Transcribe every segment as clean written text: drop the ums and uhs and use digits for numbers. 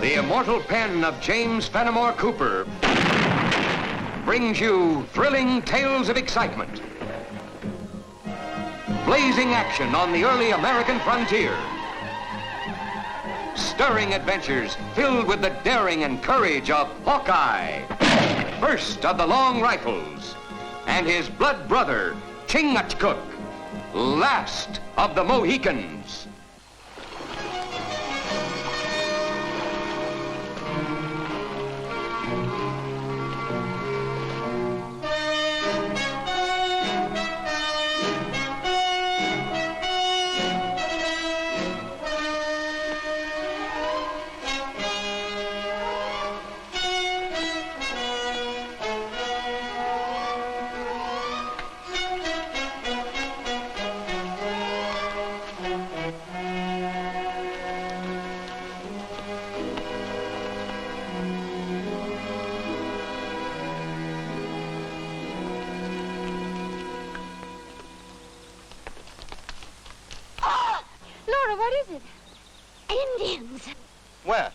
The immortal pen of James Fenimore Cooper brings you thrilling tales of excitement, blazing action on the early American frontier, stirring adventures filled with the daring and courage of Hawkeye, first of the long rifles, and his blood brother, Chingachgook, last of the Mohicans. What is it? Indians. Where?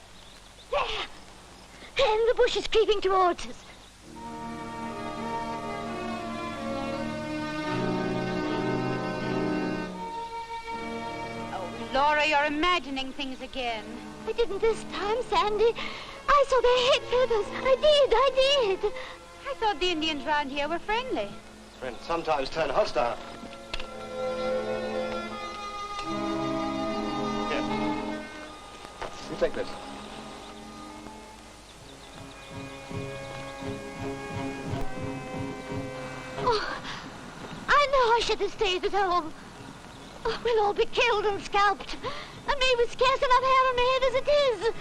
There. In the bushes creeping towards us. Oh, Laura, you're imagining things again. I didn't this time, Sandy. I saw their head feathers. I did. I thought the Indians round here were friendly. Friends sometimes turn hostile. You take this. Oh, I know I should have stayed at home. Oh, we'll all be killed and scalped. And me with scarce enough hair on my head as it is.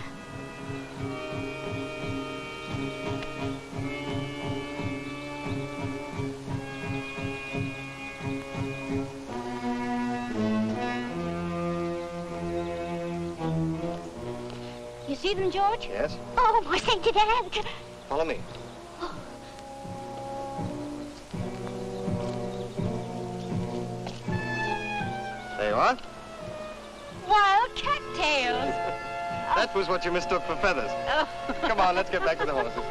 You see them, George? Yes. Oh, my sainted aunt. Follow me. There you are. Wild cattails. That was what you mistook for feathers. Oh. Come on, let's get back to the horses.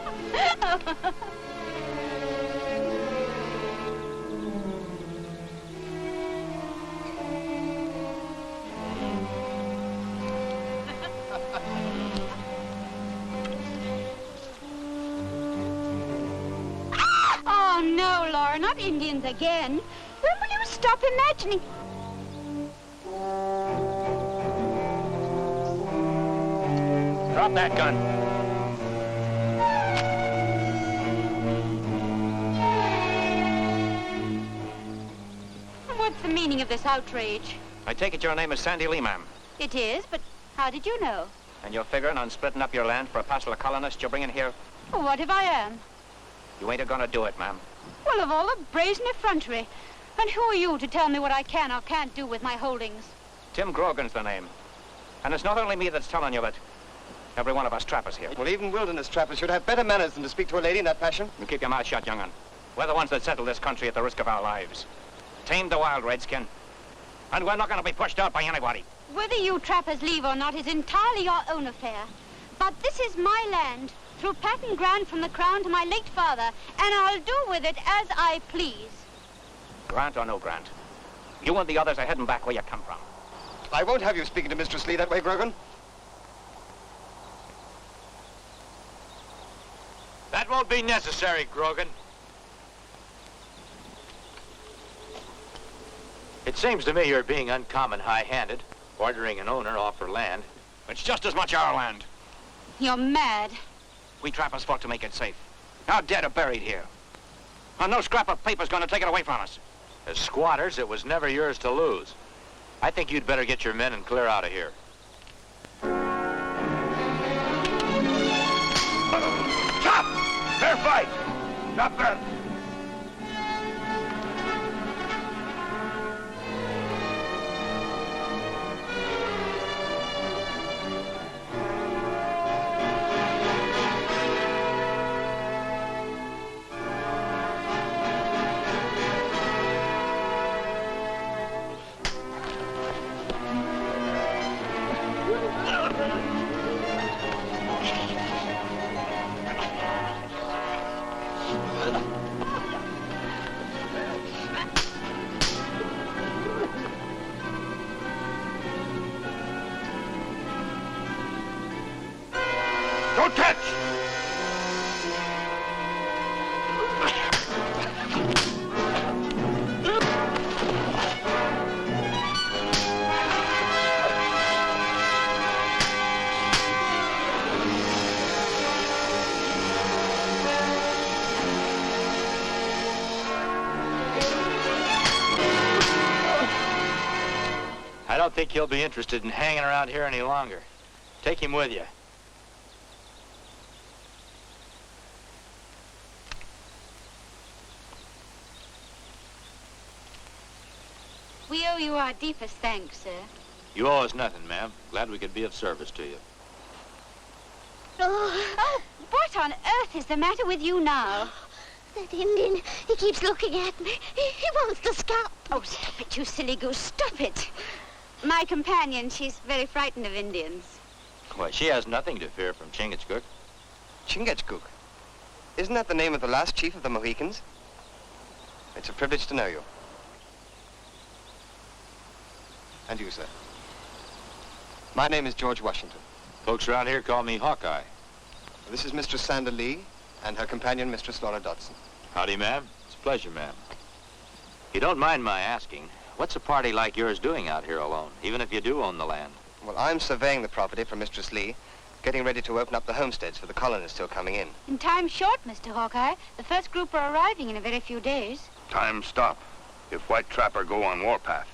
Oh, no, Laura, not Indians again. When will you stop imagining? Drop that gun. What's the meaning of this outrage? I take it your name is Sandy Lee, ma'am. It is, but how did you know? And you're figuring on splitting up your land for a parcel of colonists you're bringing here? Well, what if I am? You ain't gonna do it, ma'am. Well, of all the brazen effrontery. And who are you to tell me what I can or can't do with my holdings? Tim Grogan's the name. And it's not only me that's telling you, but every one of us trappers here. Well, even wilderness trappers should have better manners than to speak to a lady in that fashion. You keep your mouth shut, young'un. We're the ones that settled this country at the risk of our lives. Tamed the wild, Redskin. And we're not gonna be pushed out by anybody. Whether you trappers leave or not is entirely your own affair. But this is my land, through patent grant from the crown to my late father, and I'll do with it as I please. Grant or no grant, you and the others are heading back where you come from. I won't have you speaking to Mistress Lee that way, Grogan. That won't be necessary, Grogan. It seems to me you're being uncommon high-handed, ordering an owner off her land. It's just as much our land. You're mad. We trappers fought to make it safe. Our dead are buried here. And no scrap of paper's gonna take it away from us. As squatters, it was never yours to lose. I think you'd better get your men and clear out of here. Stop! Fair fight! Stop there! Don't touch! I don't think he'll be interested in hanging around here any longer. Take him with you. We owe you our deepest thanks, sir. You owe us nothing, ma'am. Glad we could be of service to you. Oh, what on earth is the matter with you now? That Indian, he keeps looking at me. He wants to scalp. Oh, stop it, you silly goose. Stop it. My companion, she's very frightened of Indians. Why, she has nothing to fear from Chingachgook. Chingachgook? Isn't that the name of the last chief of the Mohicans? It's a privilege to know you. And you, sir. My name is George Washington. Folks around here call me Hawkeye. This is Mistress Sandra Lee and her companion, Mistress Laura Dodson. Howdy, ma'am. It's a pleasure, ma'am. You don't mind my asking, what's a party like yours doing out here alone, even if you do own the land? Well, I'm surveying the property for Mistress Lee, getting ready to open up the homesteads for the colonists still coming in. In time short, Mr. Hawkeye. The first group are arriving in a very few days. Time stop. If white trapper go on warpath.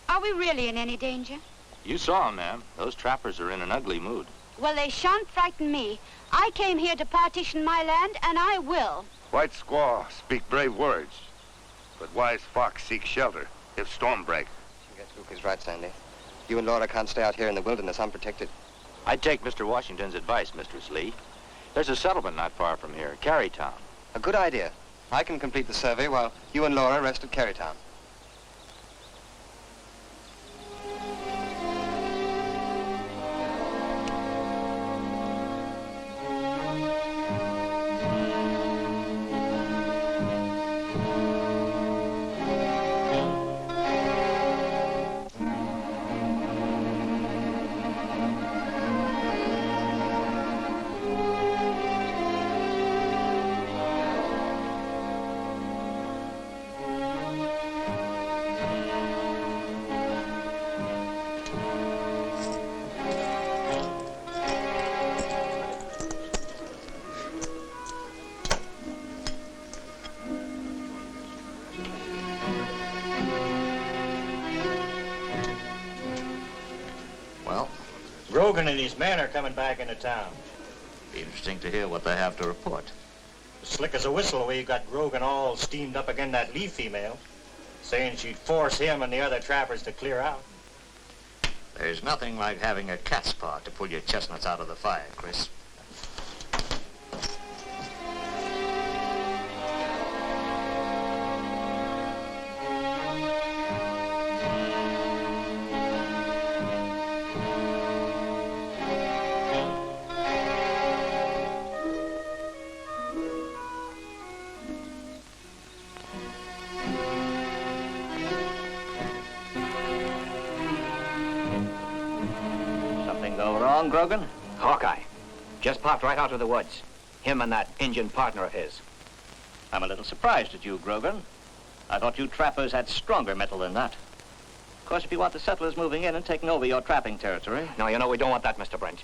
Are we really in any danger? You saw 'em, ma'am. Those trappers are in an ugly mood. Well, they shan't frighten me. I came here to partition my land, and I will. White squaw speak brave words, but wise fox seek shelter if storm break. Chingachgook is right, Sandy. You and Laura can't stay out here in the wilderness unprotected. I'd take Mr. Washington's advice, Mistress Lee. There's a settlement not far from here, Carytown. A good idea. I can complete the survey while you and Laura rest at Carytown. Grogan and his men are coming back into town. Be interesting to hear what they have to report. Slick as a whistle the way you got Grogan all steamed up again that Lee female, saying she'd force him and the other trappers to clear out. There's nothing like having a cat's paw to pull your chestnuts out of the fire, Chris. Grogan? Hawkeye. Just popped right out of the woods. Him and that Indian partner of his. I'm a little surprised at you, Grogan. I thought you trappers had stronger metal than that. Of course, if you want the settlers moving in and taking over your trapping territory... No, you know, we don't want that, Mr. Brent.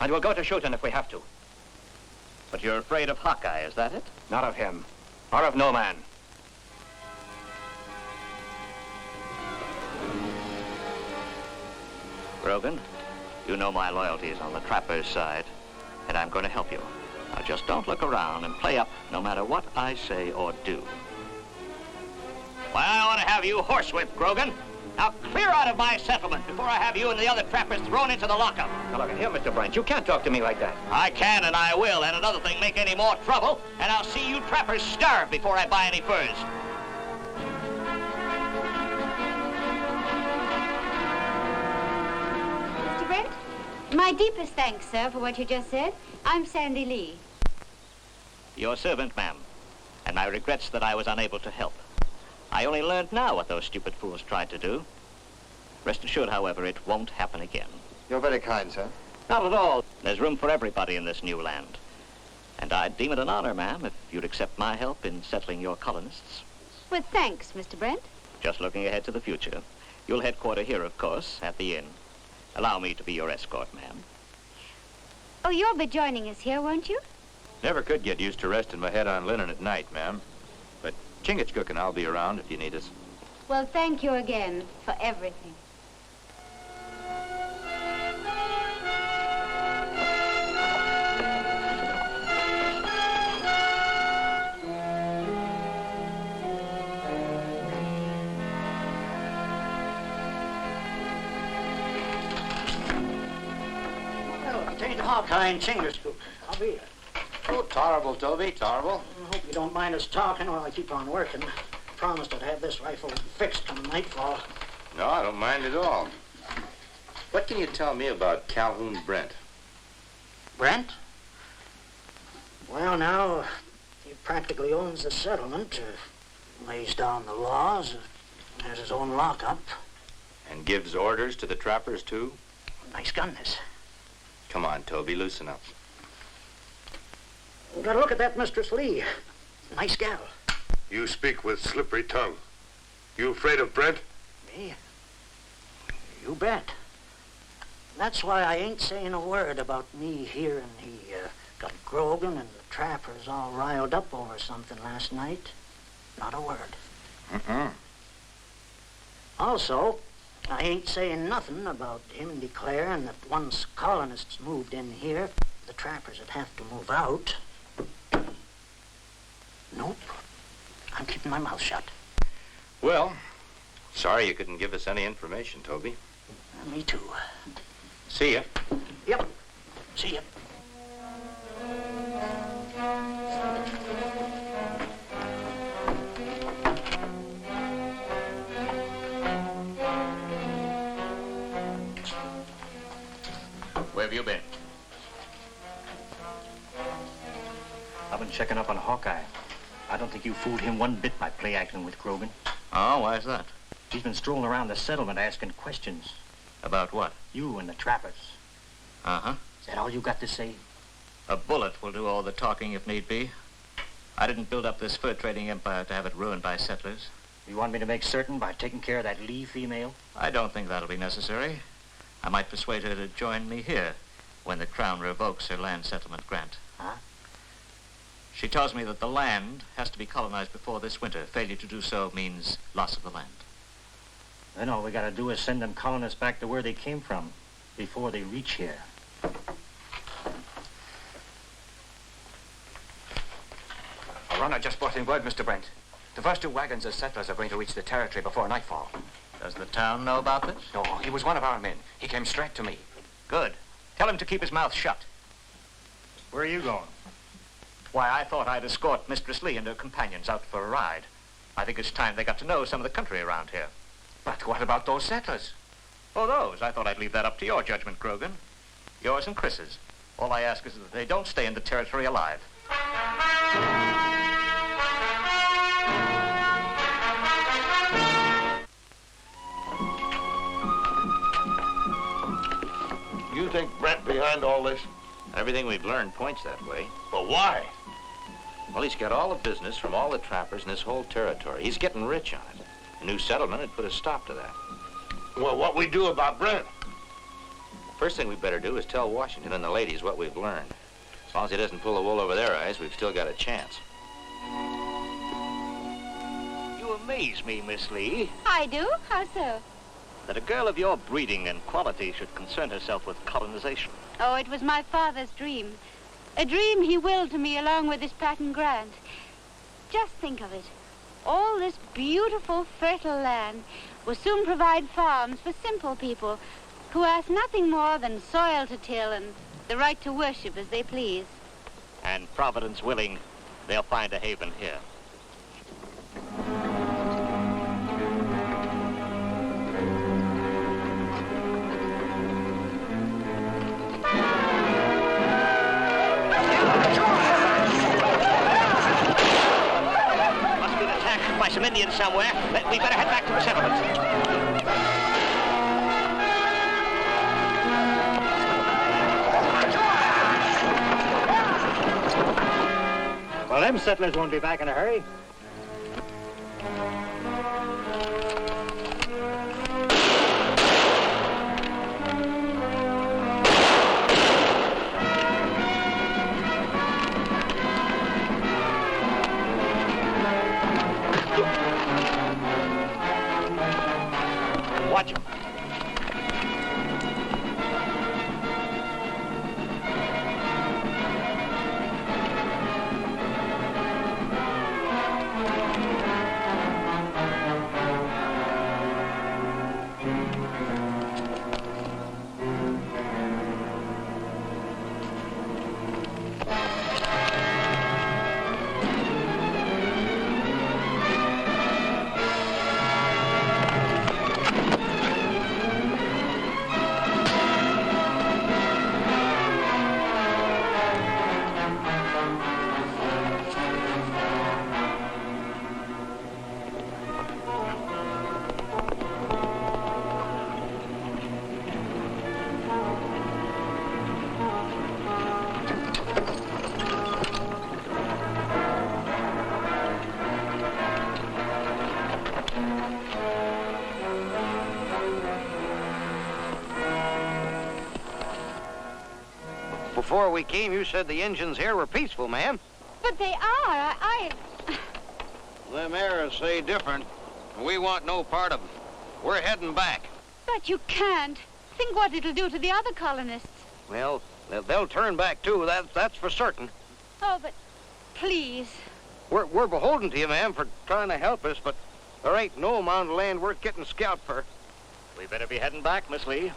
And we'll go to shooting if we have to. But you're afraid of Hawkeye, is that it? Not of him. Or of no man. Grogan, you know my loyalty is on the trapper's side, and I'm going to help you. Now, just don't look around and play up no matter what I say or do. Why, I want to have you horsewhipped, Grogan. Now, clear out of my settlement before I have you and the other trappers thrown into the lockup. Now, look at here, Mr. Brent. You can't talk to me like that. I can, and I will. And another thing, make any more trouble, and I'll see you trappers starve before I buy any furs. Mr. Brent? My deepest thanks, sir, for what you just said. I'm Sandy Lee. Your servant, ma'am. And my regrets that I was unable to help. I only learned now what those stupid fools tried to do. Rest assured, however, it won't happen again. You're very kind, sir. Not at all. There's room for everybody in this new land. And I'd deem it an honor, ma'am, if you'd accept my help in settling your colonists. With thanks, Mr. Brent. Just looking ahead to the future. You'll headquarter here, of course, at the inn. Allow me to be your escort, ma'am. Oh, you'll be joining us here, won't you? Never could get used to resting my head on linen at night, ma'am. But Chingachgook and I'll be around if you need us. Well, thank you again for everything. Hawkeye and Chingachgook. I'll be here. Oh, terrible, Toby, terrible. I hope you don't mind us talking while I keep on working. Promised I'd have this rifle fixed come nightfall. No, I don't mind at all. What can you tell me about Calhoun Brent? Brent? Well, now, he practically owns the settlement, lays down the laws, has his own lockup. And gives orders to the trappers, too? Nice gun, this. Come on, Toby, loosen up. Got to look at that Mistress Lee. Nice gal. You speak with slippery tongue. You afraid of Brent? Me? You bet. That's why I ain't saying a word about me hearing he got Grogan and the trappers all riled up over something last night. Not a word. Mm-mm. Also, I ain't saying nothing about him declaring that once colonists moved in here, the trappers would have to move out. Nope. I'm keeping my mouth shut. Well, sorry you couldn't give us any information, Toby. Me too. See ya. Yep. See ya. Where have you been? I've been checking up on Hawkeye. I don't think you fooled him one bit by play acting with Grogan. Oh, why is that? He's been strolling around the settlement asking questions. About what? You and the trappers. Uh-huh. Is that all you got to say? A bullet will do all the talking if need be. I didn't build up this fur trading empire to have it ruined by settlers. You want me to make certain by taking care of that Lee female? I don't think that'll be necessary. I might persuade her to join me here when the Crown revokes her land settlement grant. Huh? She tells me that the land has to be colonized before this winter. Failure to do so means loss of the land. Then all we gotta do is send them colonists back to where they came from before they reach here. A runner just brought in word, Mr. Brent. The first 2 wagons of settlers are going to reach the territory before nightfall. Does the town know about this? No, he was one of our men. He came straight to me. Good. Tell him to keep his mouth shut. Where are you going? Why, I thought I'd escort Mistress Lee and her companions out for a ride. I think it's time they got to know some of the country around here. But what about those settlers? Oh, those? I thought I'd leave that up to your judgment, Grogan. Yours and Chris's. All I ask is that they don't stay in the territory alive. You think Brent behind all this? Everything we've learned points that way. But why? Well, he's got all the business from all the trappers in this whole territory. He's getting rich on it. A new settlement would put a stop to that. Well, what we do about Brent? First thing we better do is tell Washington and the ladies what we've learned. As long as he doesn't pull the wool over their eyes, we've still got a chance. You amaze me, Miss Lee, I do? How so? that a girl of your breeding and quality should concern herself with colonization. Oh, it was my father's dream. A dream he willed to me along with his patent grant. Just think of it. All this beautiful, fertile land will soon provide farms for simple people who ask nothing more than soil to till and the right to worship as they please. And Providence willing, they'll find a haven here. Indians somewhere. We better head back to the settlement. Well, them settlers won't be back in a hurry. Watch him. Before we came, you said the Injuns here were peaceful, ma'am. But they are. Them Arabs say different. We want no part of them. We're heading back. But you can't. Think what it'll do to the other colonists. Well, they'll turn back, too. That's for certain. Oh, but please. We're beholden to you, ma'am, for trying to help us, but there ain't no amount of land worth getting scalped for. We better be heading back, Miss Lee.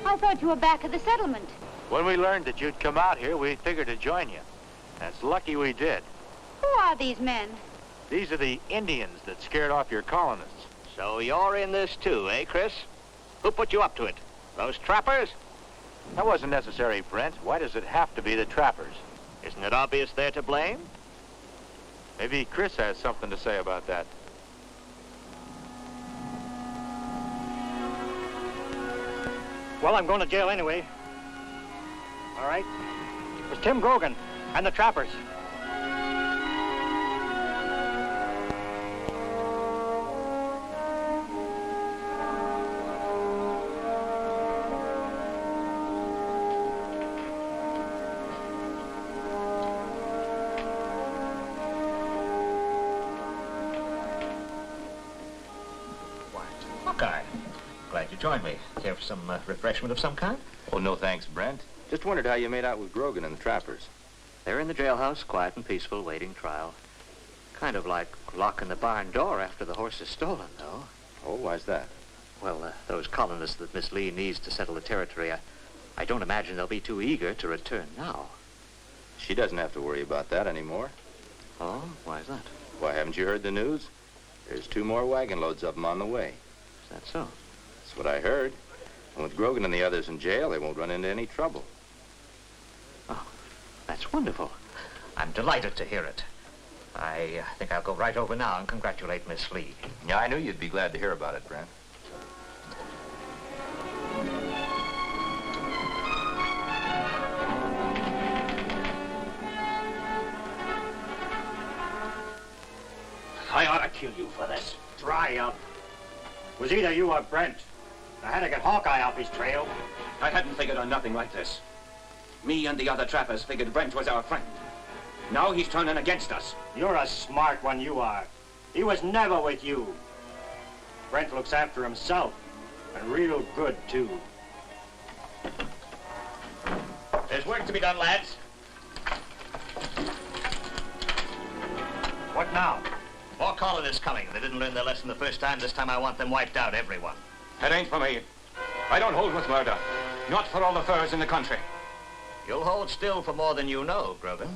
I thought you were back at the settlement. When we learned that you'd come out here, we figured to join you. That's lucky we did. Who are these men? These are the Indians that scared off your colonists. So you're in this too, eh, Chris? Who put you up to it? Those trappers? That wasn't necessary, Brent. Why does it have to be the trappers? Isn't it obvious they're to blame? Maybe Chris has something to say about that. Well, I'm going to jail anyway. All right. It's Tim Grogan and the trappers. Hawkeye, glad you joined me. Care for some refreshment of some kind? Oh, no thanks, Brent. Just wondered how you made out with Grogan and the trappers. They're in the jailhouse, quiet and peaceful, waiting trial. Kind of like locking the barn door after the horse is stolen, though. Oh, why's that? Well, those colonists that Miss Lee needs to settle the territory, I don't imagine they'll be too eager to return now. She doesn't have to worry about that anymore. Oh, why's that? Why, haven't you heard the news? There's 2 more wagon loads of them on the way. Is that so? That's what I heard. And with Grogan and the others in jail, they won't run into any trouble. Oh, that's wonderful. I'm delighted to hear it. I think I'll go right over now and congratulate Miss Lee. Yeah, I knew you'd be glad to hear about it, Brent. I ought to kill you for this. Dry up. It was either you or Brent. I had to get Hawkeye off his trail. I hadn't figured on nothing like this. Me and the other trappers figured Brent was our friend. Now he's turning against us. You're a smart one, you are. He was never with you. Brent looks after himself, and real good, too. There's work to be done, lads. What now? More colonists coming. They didn't learn their lesson the first time. This time I want them wiped out, everyone. It ain't for me. I don't hold with murder. Not for all the furs in the country. You'll hold still for more than you know, Grogan.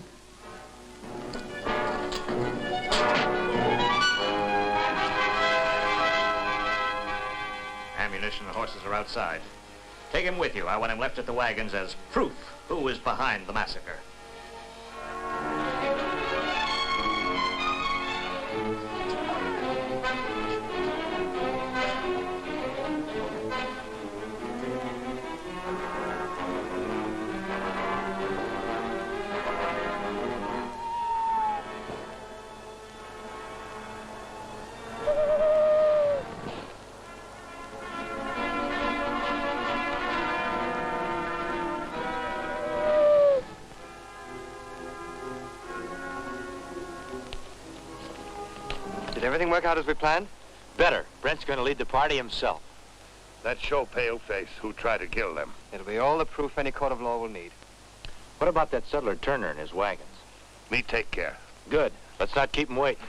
Ammunition and horses are outside. Take him with you. I want him left at the wagons as proof who is behind the massacre. Did everything work out as we planned? Better. Brent's going to lead the party himself. Let's show Paleface who tried to kill them. It'll be all the proof any court of law will need. What about that settler Turner and his wagons? Me take care. Good. Let's not keep him waiting.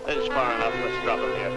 This is far enough. Let's drop him here.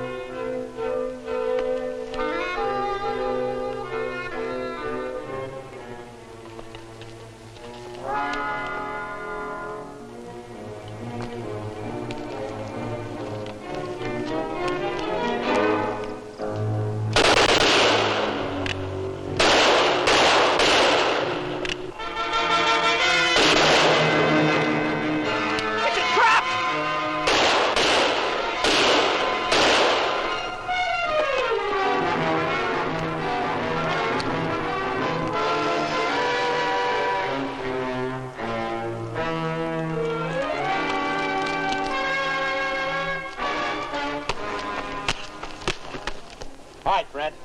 All right, Brent.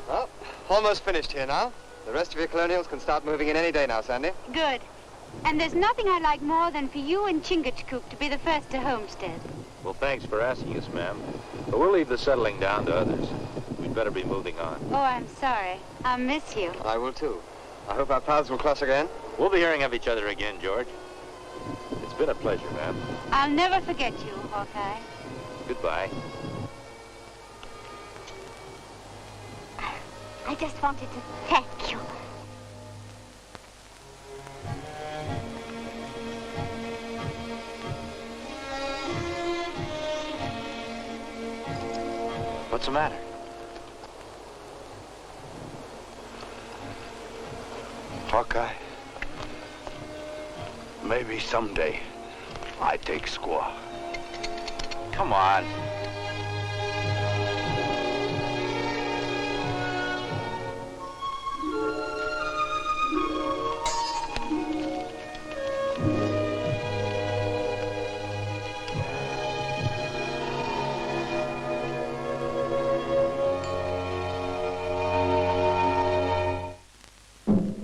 Well, almost finished here now. The rest of your colonials can start moving in any day now, Sandy. Good. And there's nothing I like more than for you and Chingachgook to be the first to homestead. Well, thanks for asking us, ma'am. But we'll leave the settling down to others. We'd better be moving on. Oh, I'm sorry. I'll miss you. I will, too. I hope our paths will cross again. We'll be hearing of each other again, George. It's been a pleasure, ma'am. I'll never forget you, Hawkeye. Goodbye. I just wanted to thank you. What's the matter? Hawkeye, maybe someday I take squaw. Come on.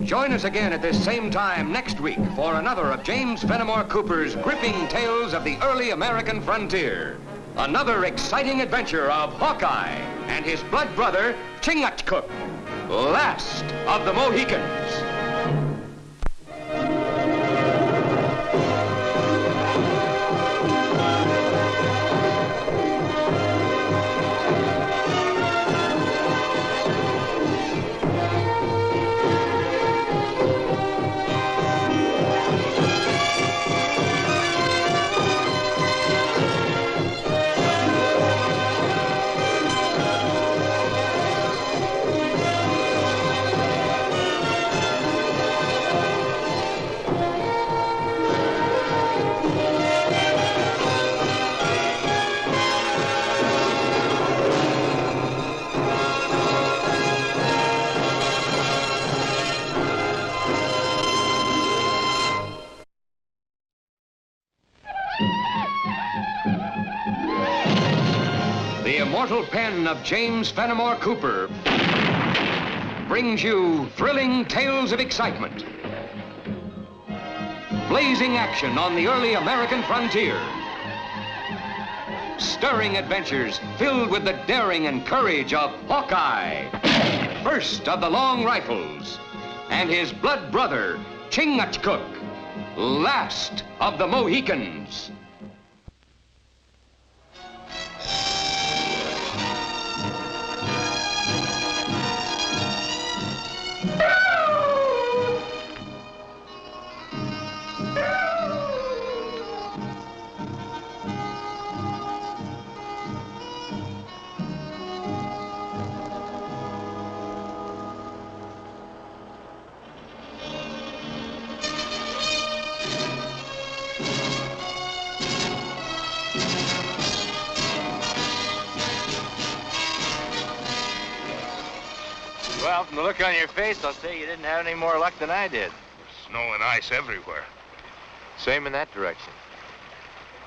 Join us again at this same time next week for another of James Fenimore Cooper's gripping tales of the early American frontier. Another exciting adventure of Hawkeye and his blood brother, Chingachgook, last of the Mohicans. immortal pen of James Fenimore Cooper brings you thrilling tales of excitement, blazing action on the early American frontier, stirring adventures filled with the daring and courage of Hawkeye, first of the Long Rifles, and his blood brother, Chingachgook, last of the Mohicans. Well, from the look on your face, I'll say you didn't have any more luck than I did. Snow and ice everywhere. Same in that direction.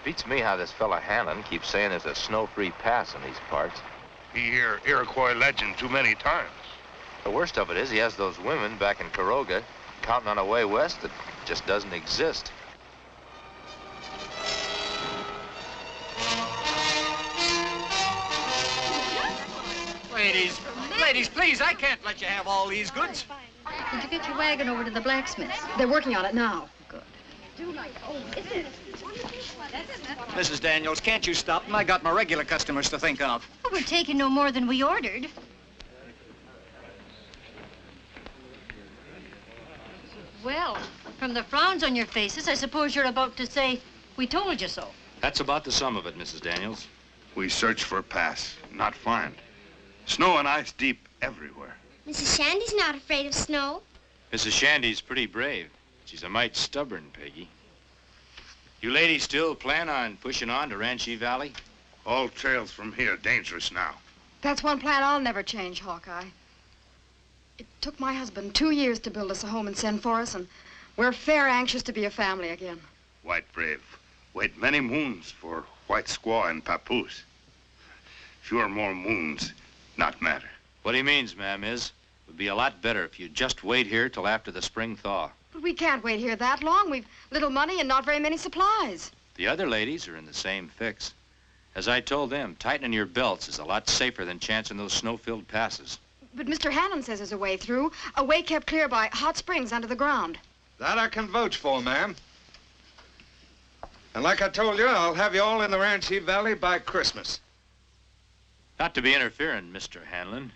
Beats me how this fella Hanlon keeps saying there's a snow-free pass in these parts. He hear Iroquois legend too many times. The worst of it is he has those women back in Coroga counting on a way west that just doesn't exist. Ladies, please, I can't let you have all these goods. Did you get your wagon over to the blacksmith's? They're working on it now. Good. Mrs. Daniels, can't you stop them? I got my regular customers to think of. Well, we're taking no more than we ordered. Well, from the frowns on your faces, I suppose you're about to say, we told you so. That's about the sum of it, Mrs. Daniels. We search for a pass, not find. Snow and ice deep everywhere. Mrs. Shandy's not afraid of snow. Mrs. Shandy's pretty brave. She's a mite stubborn, Peggy. You ladies still plan on pushing on to Ranchi Valley? All trails from here dangerous now. That's one plan I'll never change, Hawkeye. It took my husband 2 years to build us a home and send for us, and we're fair anxious to be a family again. White brave. Wait many moons for white squaw and papoose. Fewer more moons, not matter. What he means, ma'am, is it would be a lot better if you just wait here till after the spring thaw. But we can't wait here that long. We've little money and not very many supplies. The other ladies are in the same fix. As I told them, tightening your belts is a lot safer than chancing those snow-filled passes. But Mr. Hannon says there's a way through, a way kept clear by hot springs under the ground. That I can vouch for, ma'am. And like I told you, I'll have you all in the Ranchi Valley by Christmas. Not to be interfering, Mr. Hanlon,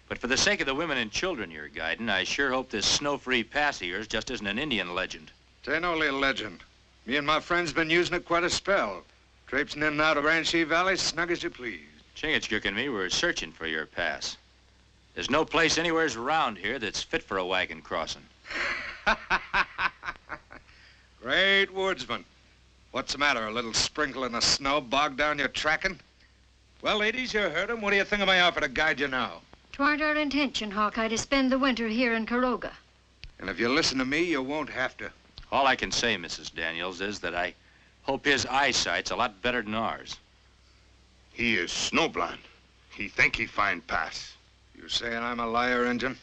but for the sake of the women and children you're guiding, I sure hope this snow-free pass of yours just isn't an Indian legend. It ain't only a legend. Me and my friends been using it quite a spell. Traipsing in and out of Ranchi Valley snug as you please. Chingachgook and me were searching for your pass. There's no place anywheres around here that's fit for a wagon crossing. Great woodsman. What's the matter, a little sprinkling of snow bogged down your tracking? Well, ladies, you heard him. What do you think of my offer to guide you now? 'Twarn't our intention, Hawkeye, to spend the winter here in Coroga. And if you listen to me, you won't have to. All I can say, Mrs. Daniels, is that I hope his eyesight's a lot better than ours. He is snowblind. He think he find pass. You saying I'm a liar, Injun?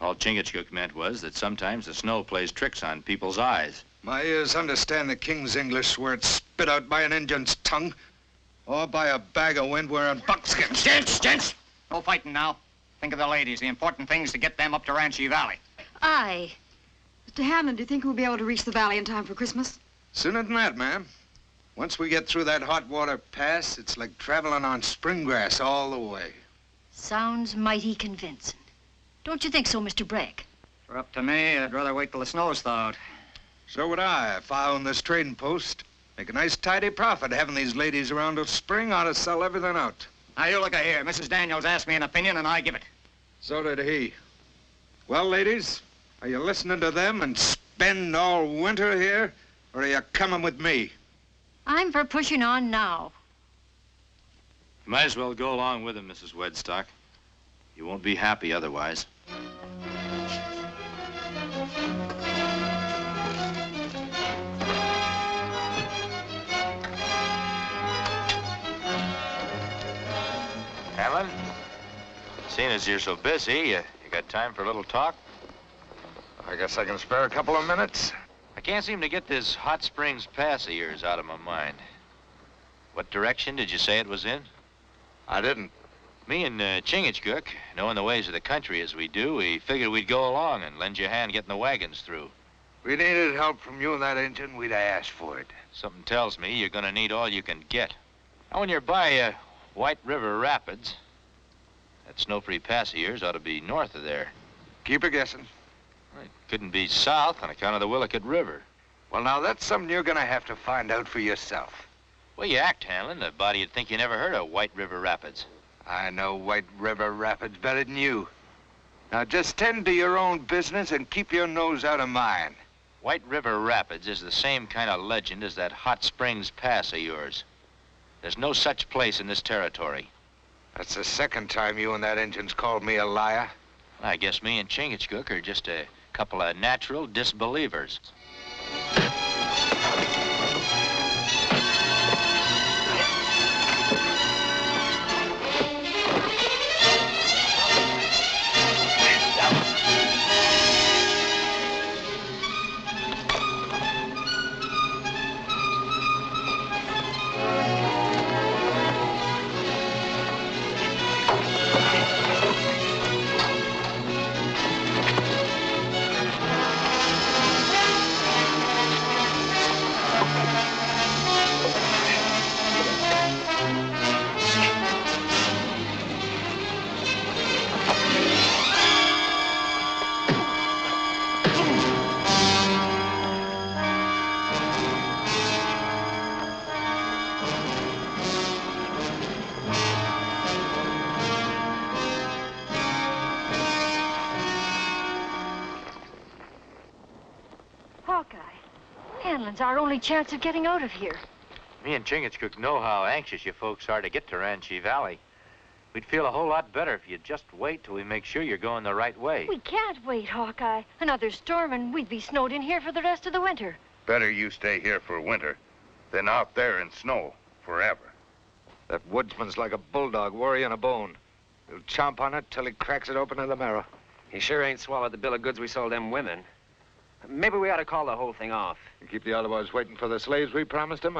All Chingachgook meant was that sometimes the snow plays tricks on people's eyes. My ears understand the king's English where it's spit out by an Injun's tongue. Or by a bag of wind wearing buckskin. Gents! No fighting now. Think of the ladies. The important thing is to get them up to Ranchi Valley. Aye. Mr. Hammond, do you think we'll be able to reach the valley in time for Christmas? Sooner than that, ma'am. Once we get through that hot water pass, it's like traveling on spring grass all the way. Sounds mighty convincing. Don't you think so, Mr. Bragg? For up to me, I'd rather wait till the snow's thawed. So would I, if I owned this trading post. Make a nice tidy profit having these ladies around till spring. Ought to sell everything out. Now, you look here. Mrs. Daniels asked me an opinion, and I give it. So did he. Well, ladies, are you listening to them and spend all winter here, or are you coming with me? I'm for pushing on now. You might as well go along with him, Mrs. Wedstock. You won't be happy otherwise. Seeing as you're so busy, you got time for a little talk? I guess I can spare a couple of minutes. I can't seem to get this Hot Springs Pass of yours out of my mind. What direction did you say it was in? I didn't. Me and Chingachgook, knowing the ways of the country as we do, we figured we'd go along and lend you a hand getting the wagons through. We needed help from you and that engine, we'd have asked for it. Something tells me you're gonna need all you can get. Now, when you're by White River Rapids, that snow-free pass of yours ought to be north of there. Keep a guessing. It couldn't be south on account of the Willicott River. Well, now, that's something you're gonna have to find out for yourself. Well, you act, Hanlon. The body'd think you never heard of White River Rapids. I know White River Rapids better than you. Now, just tend to your own business and keep your nose out of mine. White River Rapids is the same kind of legend as that Hot Springs Pass of yours. There's no such place in this territory. That's the second time you and that engine's called me a liar. I guess me and Chingachgook are just a couple of natural disbelievers. Our only chance of getting out of here. Me and Chingachgook know how anxious you folks are to get to Ranchi Valley. We'd feel a whole lot better if you'd just wait till we make sure you're going the right way. We can't wait, Hawkeye. Another storm and we'd be snowed in here for the rest of the winter. Better you stay here for winter than out there in snow forever. That woodsman's like a bulldog worrying a bone. He'll chomp on it till he cracks it open to the marrow. He sure ain't swallowed the bill of goods we sold them women. Maybe we ought to call the whole thing off. You keep the Ottawas waiting for the slaves we promised them?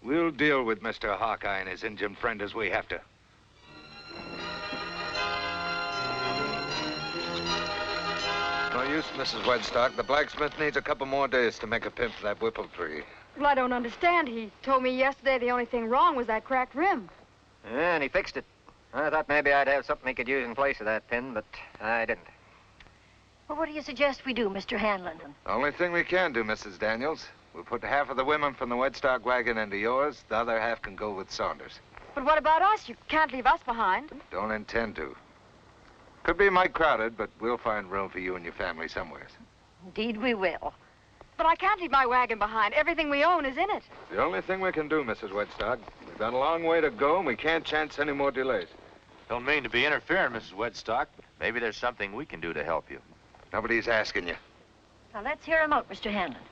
We'll deal with Mr. Hawkeye and his Indian friend as we have to. No use, Mrs. Wedstock. The blacksmith needs a couple more days to make a pin for that whipple tree. Well, I don't understand. He told me yesterday the only thing wrong was that cracked rim. Yeah, and he fixed it. I thought maybe I'd have something he could use in place of that pin, but I didn't. Well, what do you suggest we do, Mr. Hanlon? The only thing we can do, Mrs. Daniels, we'll put half of the women from the Wedstock wagon into yours. The other half can go with Saunders. But what about us? You can't leave us behind. Don't intend to. Could be mighty crowded, but we'll find room for you and your family somewhere. Indeed we will. But I can't leave my wagon behind. Everything we own is in it. The only thing we can do, Mrs. Wedstock. We've got a long way to go, and we can't chance any more delays. Don't mean to be interfering, Mrs. Wedstock, but maybe there's something we can do to help you. Nobody's asking you. Now, let's hear him out, Mr. Hanlon.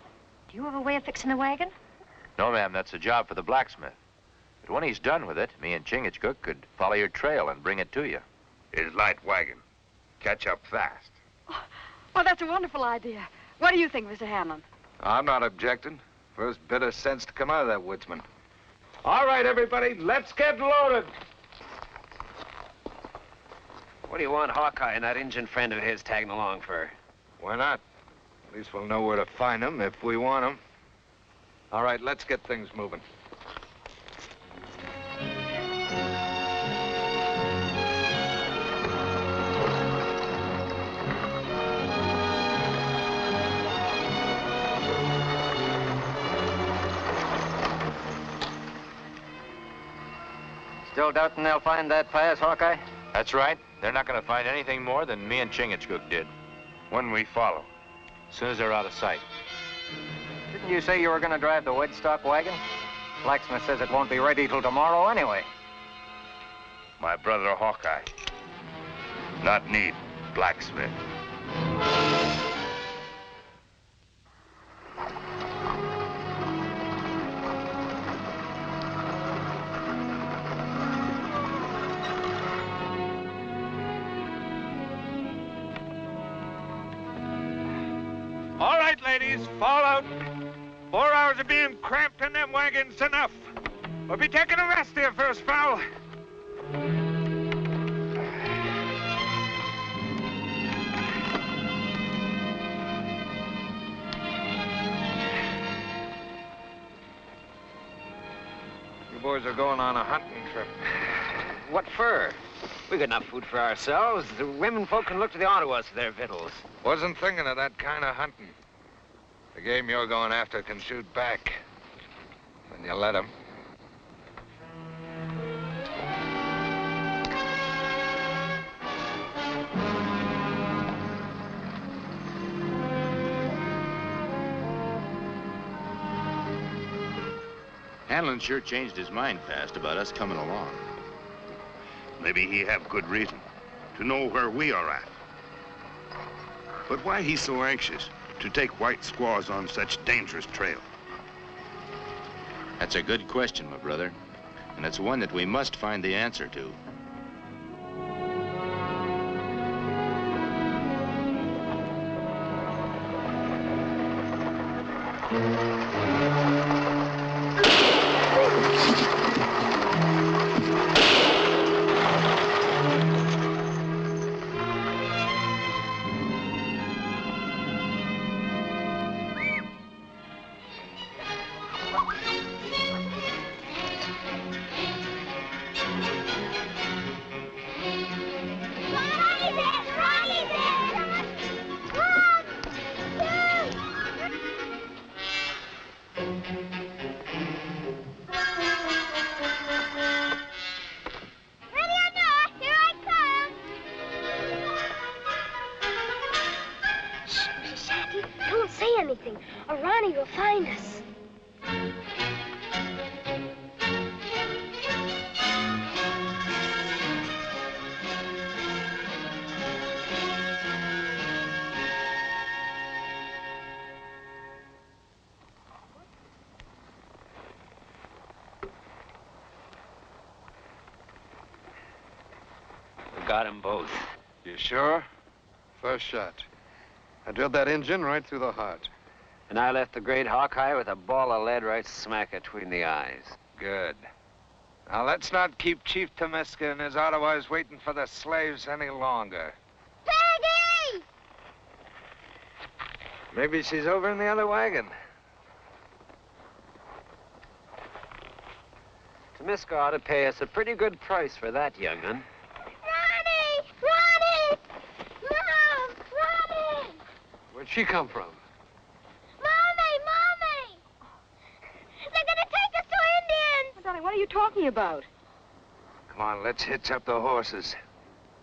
Do you have a way of fixing the wagon? No, ma'am, that's a job for the blacksmith. But when he's done with it, me and Chingachgook could follow your trail and bring it to you. His light wagon. Catch up fast. Well, that's a wonderful idea. What do you think, Mr. Hanlon? I'm not objecting. First bit of sense to come out of that woodsman. All right, everybody, let's get loaded. What do you want Hawkeye and that Indian friend of his tagging along for? Why not? At least we'll know where to find them if we want them. All right, let's get things moving. Still doubting they'll find that pass, Hawkeye? That's right. They're not going to find anything more than me and Chingachgook did. When we follow. As soon as they're out of sight. Didn't you say you were going to drive the Wedstock wagon? Blacksmith says it won't be ready till tomorrow anyway. My brother Hawkeye. Not need blacksmith. ladies, fall out. 4 hours of being cramped in them wagons enough. We'll be taking a rest here for a spell. You boys are going on a hunting trip. What for? We got enough food for ourselves. The women folk can look to the Ottawas for their victuals. Wasn't thinking of that kind of hunting. The game you're going after can shoot back. When you let them. Hanlon sure changed his mind fast about us coming along. Maybe he have good reason to know where we are at. But why he so anxious to take white squaws on such dangerous trail? That's a good question, my brother. And it's one that we must find the answer to. Got them both. You sure? First shot. I drilled that Injun right through the heart. And I left the great Hawkeye with a ball of lead right smack between the eyes. Good. Now, let's not keep Chief Tomiska and his Ottawas waiting for the slaves any longer. Peggy! Maybe she's over in the other wagon. Tomiska ought to pay us a pretty good price for that, young'un. Ronnie! Ronnie! Mom! Ronnie! Where'd she come from? Mommy! Mommy! They're gonna take us to Indians! Oh, darling, what are you talking about? Come on, let's hitch up the horses.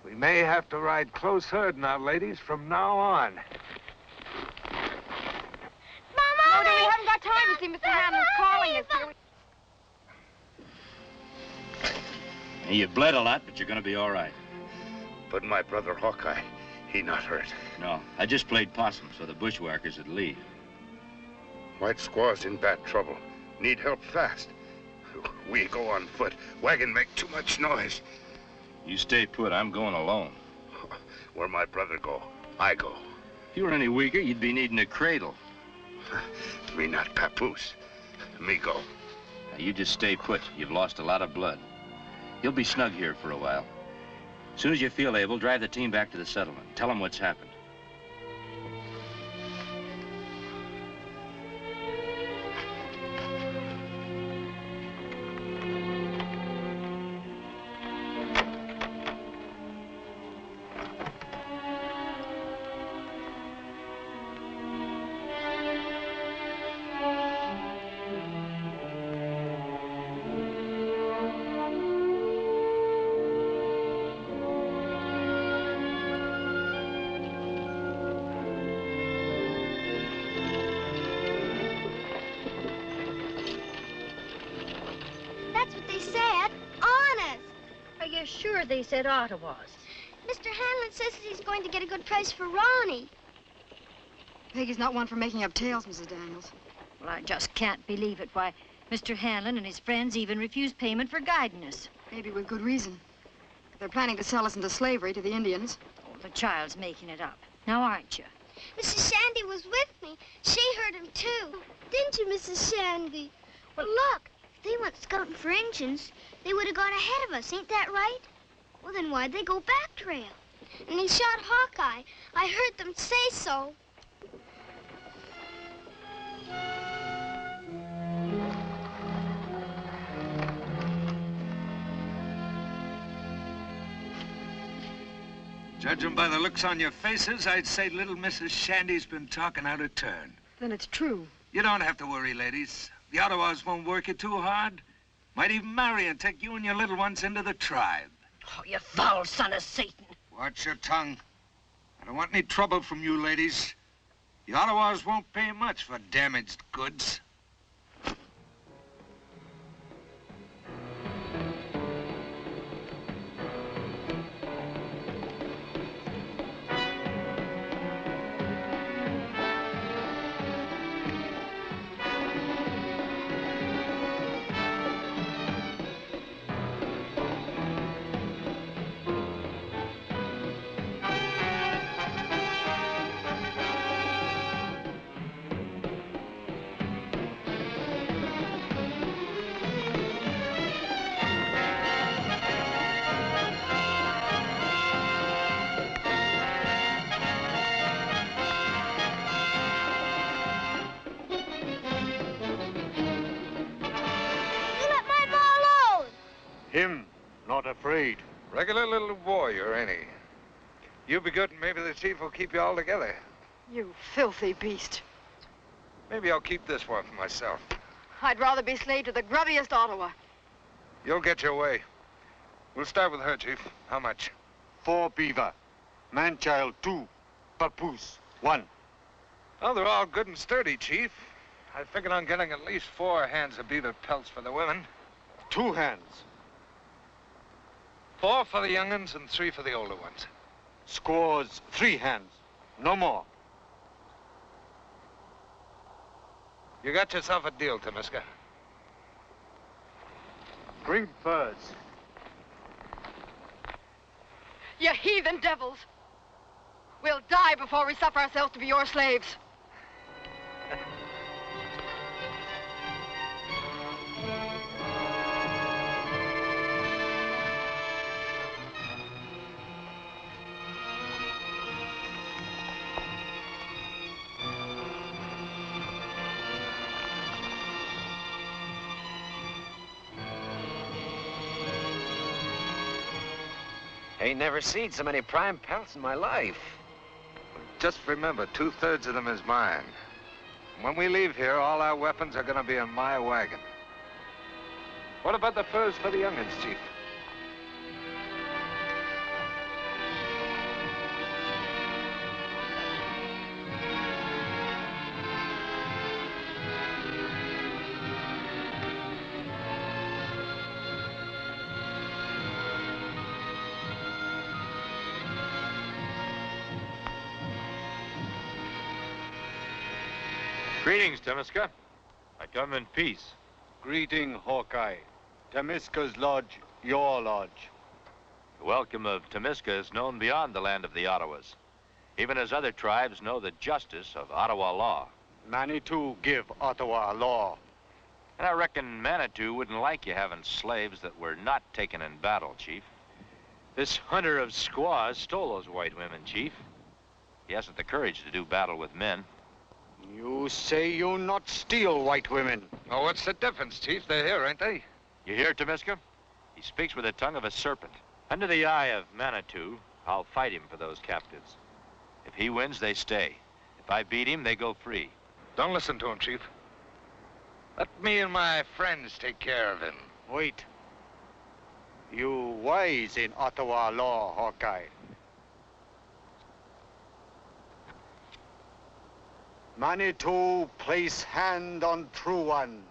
We may have to ride close herd now, ladies, from now on. No, we haven't got time to see Mr. Hammond's calling us here. You bled a lot, but you're gonna be all right. But my brother Hawkeye, he not hurt. No, I just played possum so the bushwhackers would leave. White squaws in bad trouble. Need help fast. We go on foot. Wagon make too much noise. You stay put. I'm going alone. Where my brother go, I go. If you were any weaker, you'd be needing a cradle. Me not papoose. Me go. Now, you just stay put. You've lost a lot of blood. You'll be snug here for a while. As soon as you feel able, drive the team back to the settlement. Tell them what's happened. Sure, they said Ottawas. Mr. Hanlon says that he's going to get a good price for Ronnie. Peggy's not one for making up tales, Mrs. Daniels. Well, I just can't believe it. Why, Mr. Hanlon and his friends even refused payment for guiding us. Maybe with good reason. They're planning to sell us into slavery to the Indians. Oh, the child's making it up. Now, aren't you? Mrs. Shandy was with me. She heard him, too. Didn't you, Mrs. Shandy? Well, look. If they went scouting for Injuns, they would have gone ahead of us. Ain't that right? Well, then why'd they go back trail? And he shot Hawkeye. I heard them say so. Judging by the looks on your faces, I'd say little Mrs. Shandy's been talking out of turn. Then it's true. You don't have to worry, ladies. The Ottawas won't work you too hard. Might even marry and take you and your little ones into the tribe. Oh, you foul son of Satan. Watch your tongue. I don't want any trouble from you, ladies. The Ottawas won't pay much for damaged goods. Him, not afraid. Regular little warrior, ain't he? You be good and maybe the chief will keep you all together. You filthy beast. Maybe I'll keep this one for myself. I'd rather be slave to the grubbiest Ottawa. You'll get your way. We'll start with her, Chief. How much? 4 beaver. Man-child 2. Papoose 1. Oh, they're all good and sturdy, Chief. I figured on getting at least 4 hands of beaver pelts for the women. 2 hands. 4 for the young'uns and 3 for the older ones. Squaws 3 hands. No more. You got yourself a deal, Temiska. Bring furs. You heathen devils. We'll die before we suffer ourselves to be your slaves. Ain't never seen so many prime pelts in my life. Just remember, 2/3 of them is mine. When we leave here, all our weapons are gonna be in my wagon. What about the furs for the young'uns, Chief? Greetings, Temiska. I come in peace. Greeting, Hawkeye. Temiska's lodge, your lodge. The welcome of Temiska is known beyond the land of the Ottawas, even as other tribes know the justice of Ottawa law. Manitou give Ottawa law. And I reckon Manitou wouldn't like you having slaves that were not taken in battle, Chief. This hunter of squaws stole those white women, Chief. He hasn't the courage to do battle with men. You say you not steal white women. Oh, what's the difference, Chief? They're here, ain't they? You hear, Temiska? He speaks with the tongue of a serpent. Under the eye of Manitou, I'll fight him for those captives. If he wins, they stay. If I beat him, they go free. Don't listen to him, Chief. Let me and my friends take care of him. Wait. You wise in Ottawa law, Hawkeye. Manitou place hand on true one.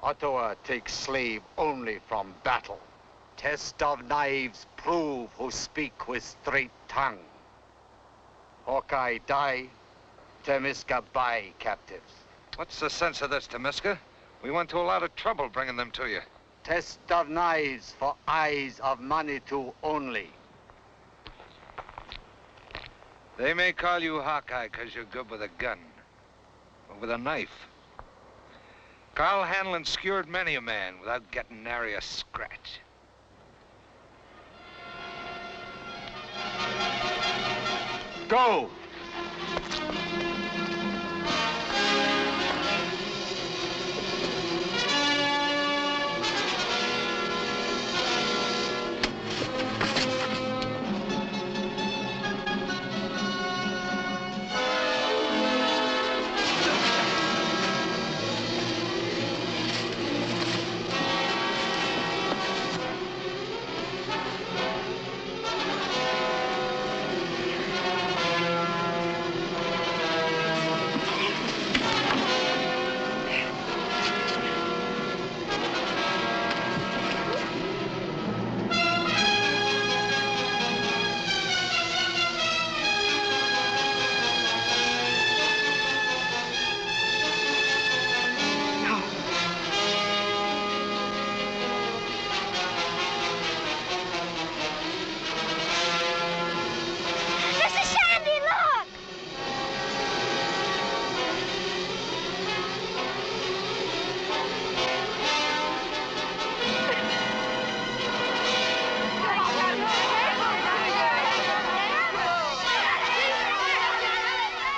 Ottawa takes slave only from battle. Test of knives prove who speak with straight tongue. Hawkeye die, Temiska buy captives. What's the sense of this, Temiska? We went to a lot of trouble bringing them to you. Test of knives for eyes of Manitou only. They may call you Hawkeye because you're good with a gun, or with a knife. Carl Hanlon skewered many a man without getting nary a scratch. Go!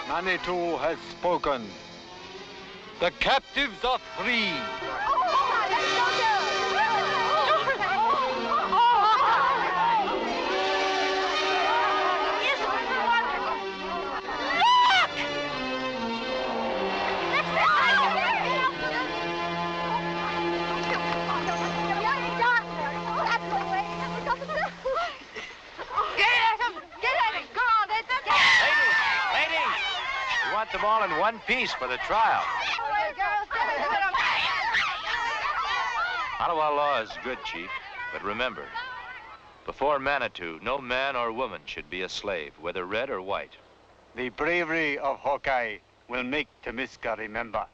Manitou has spoken. The captives are free. Them all in one piece for the trial. Ottawa law is good, Chief, but remember, before Manitou, no man or woman should be a slave, whether red or white. The bravery of Hawkeye will make Temiska remember.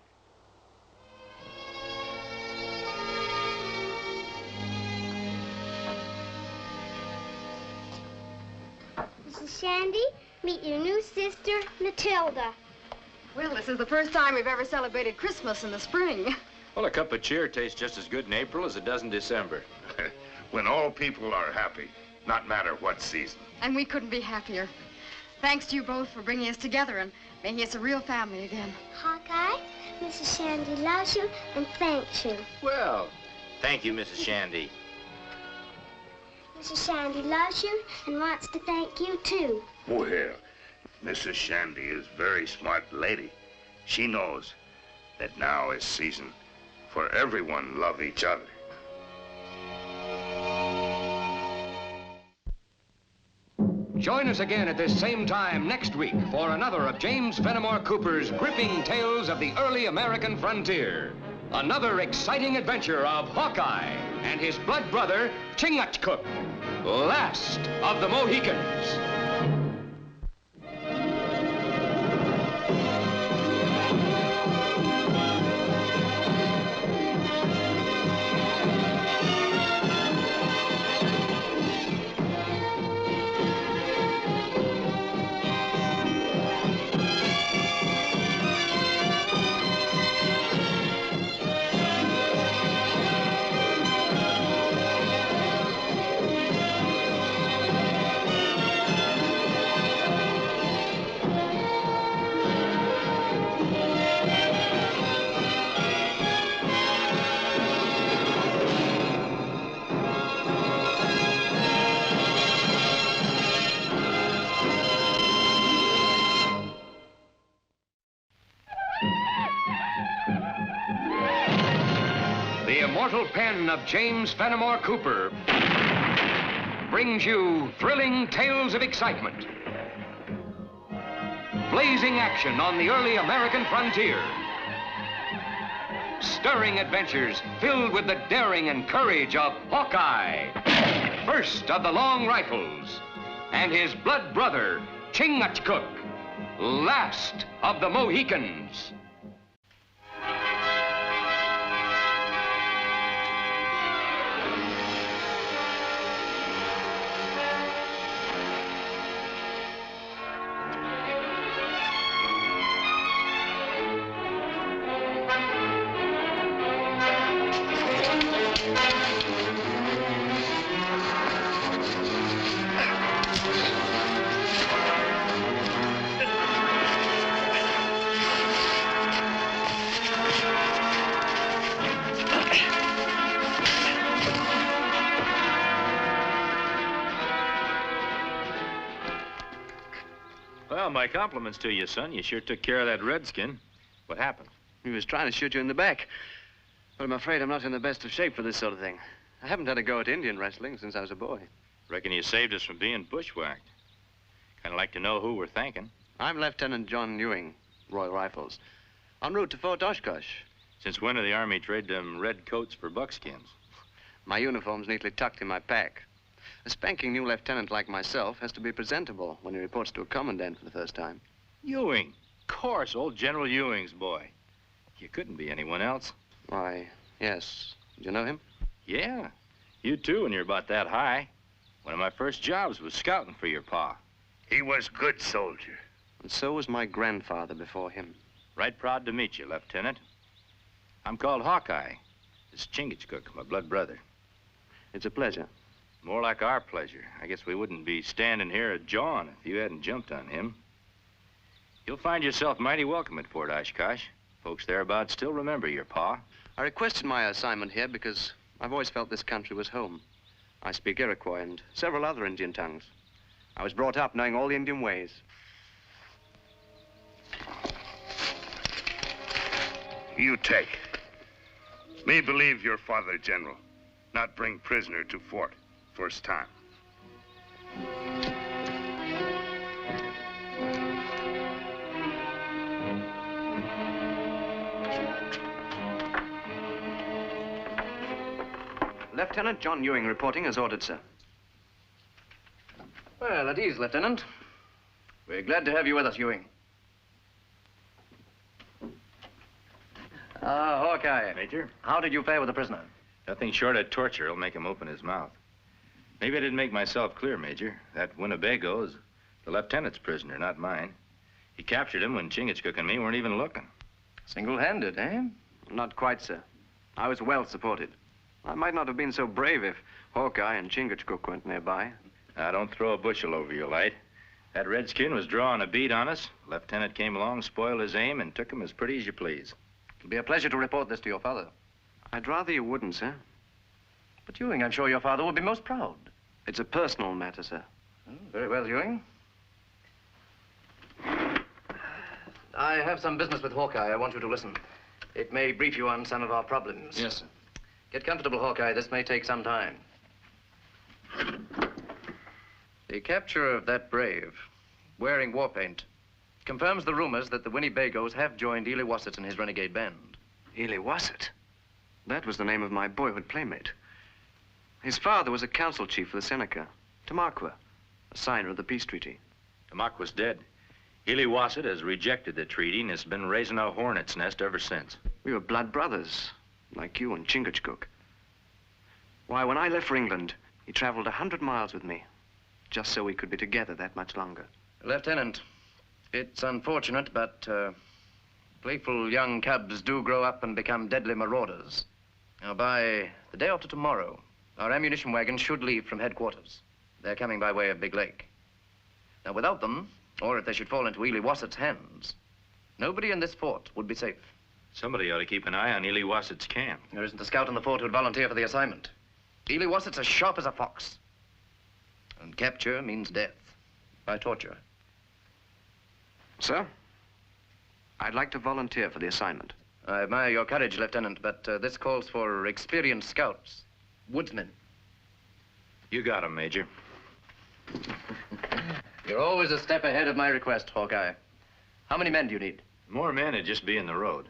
Mrs. Shandy, meet your new sister, Matilda. Well, this is the first time we've ever celebrated Christmas in the spring. Well, a cup of cheer tastes just as good in April as it does in December. When all people are happy, not matter what season. And we couldn't be happier. Thanks to you both for bringing us together and making us a real family again. Hawkeye, Mrs. Shandy loves you and thanks you. Well, thank you, Mrs. Shandy. Mrs. Shandy loves you and wants to thank you, too. Well, Mrs. Shandy is a very smart lady. She knows that now is season for everyone love each other. Join us again at this same time next week for another of James Fenimore Cooper's gripping tales of the early American frontier. Another exciting adventure of Hawkeye and his blood brother, Chingachgook, last of the Mohicans. The immortal pen of James Fenimore Cooper brings you thrilling tales of excitement, blazing action on the early American frontier, stirring adventures filled with the daring and courage of Hawkeye, first of the Long Rifles, and his blood brother, Chingachgook, last of the Mohicans. Well, my compliments to you, son. You sure took care of that redskin. What happened? He was trying to shoot you in the back. But I'm afraid I'm not in the best of shape for this sort of thing. I haven't had a go at Indian wrestling since I was a boy. Reckon you saved us from being bushwhacked. Kind of like to know who we're thanking. I'm Lieutenant John Ewing, Royal Rifles. En route to Fort Oshkosh. Since when did the Army trade them red coats for buckskins? My uniform's neatly tucked in my pack. A spanking new lieutenant like myself has to be presentable when he reports to a commandant for the first time. Ewing. Of course, old General Ewing's boy. You couldn't be anyone else. Why, yes. Did you know him? Yeah. You too, when you're about that high. One of my first jobs was scouting for your pa. He was good soldier. And so was my grandfather before him. Right proud to meet you, Lieutenant. I'm called Hawkeye. This is Chingachgook, my blood brother. It's a pleasure. More like our pleasure. I guess we wouldn't be standing here at John if you hadn't jumped on him. You'll find yourself mighty welcome at Fort Oshkosh. Folks thereabouts still remember your pa. I requested my assignment here because I've always felt this country was home. I speak Iroquois and several other Indian tongues. I was brought up knowing all the Indian ways. You take. Me believe your father, General. Not bring prisoner to fort. First time. Lieutenant John Ewing reporting as ordered, sir. Well, at ease, Lieutenant. We're glad to have you with us, Ewing. Hawkeye. Major? How did you fare with the prisoner? Nothing short of torture will make him open his mouth. Maybe I didn't make myself clear, Major. That Winnebago is the lieutenant's prisoner, not mine. He captured him when Chingachgook and me weren't even looking. Single-handed, eh? Not quite, sir. I was well supported. I might not have been so brave if Hawkeye and Chingachgook weren't nearby. Now, don't throw a bushel over your light. That redskin was drawing a bead on us. Lieutenant came along, spoiled his aim, and took him as pretty as you please. It'll be a pleasure to report this to your father. I'd rather you wouldn't, sir. But Ewing, I'm sure your father would be most proud. It's a personal matter, sir. Oh, very well, Ewing. I have some business with Hawkeye. I want you to listen. It may brief you on some of our problems. Yes, sir. Get comfortable, Hawkeye. This may take some time. The capture of that brave, wearing war paint, confirms the rumors that the Winnebagos have joined Ely Wassett and his renegade band. Ely Wassett? That was the name of my boyhood playmate. His father was a council chief for the Seneca, Tamaqua, a signer of the peace treaty. Tamaqua's dead. Ely Wassett has rejected the treaty and has been raising a hornet's nest ever since. We were blood brothers, like you and Chingachgook. Why, when I left for England, he traveled 100 miles with me, just so we could be together that much longer. Lieutenant, it's unfortunate, but playful young cubs do grow up and become deadly marauders. Now, by the day after tomorrow, our ammunition wagons should leave from headquarters. They're coming by way of Big Lake. Now, without them, or if they should fall into Ely Wassett's hands, nobody in this fort would be safe. Somebody ought to keep an eye on Ely Wassett's camp. There isn't a scout in the fort who'd volunteer for the assignment. Ely Wassett's as sharp as a fox. And capture means death by torture. Sir, I'd like to volunteer for the assignment. I admire your courage, Lieutenant, but this calls for experienced scouts, woodsmen. You got him, Major. You're always a step ahead of my request, Hawkeye. How many men do you need? More men would just be in the road.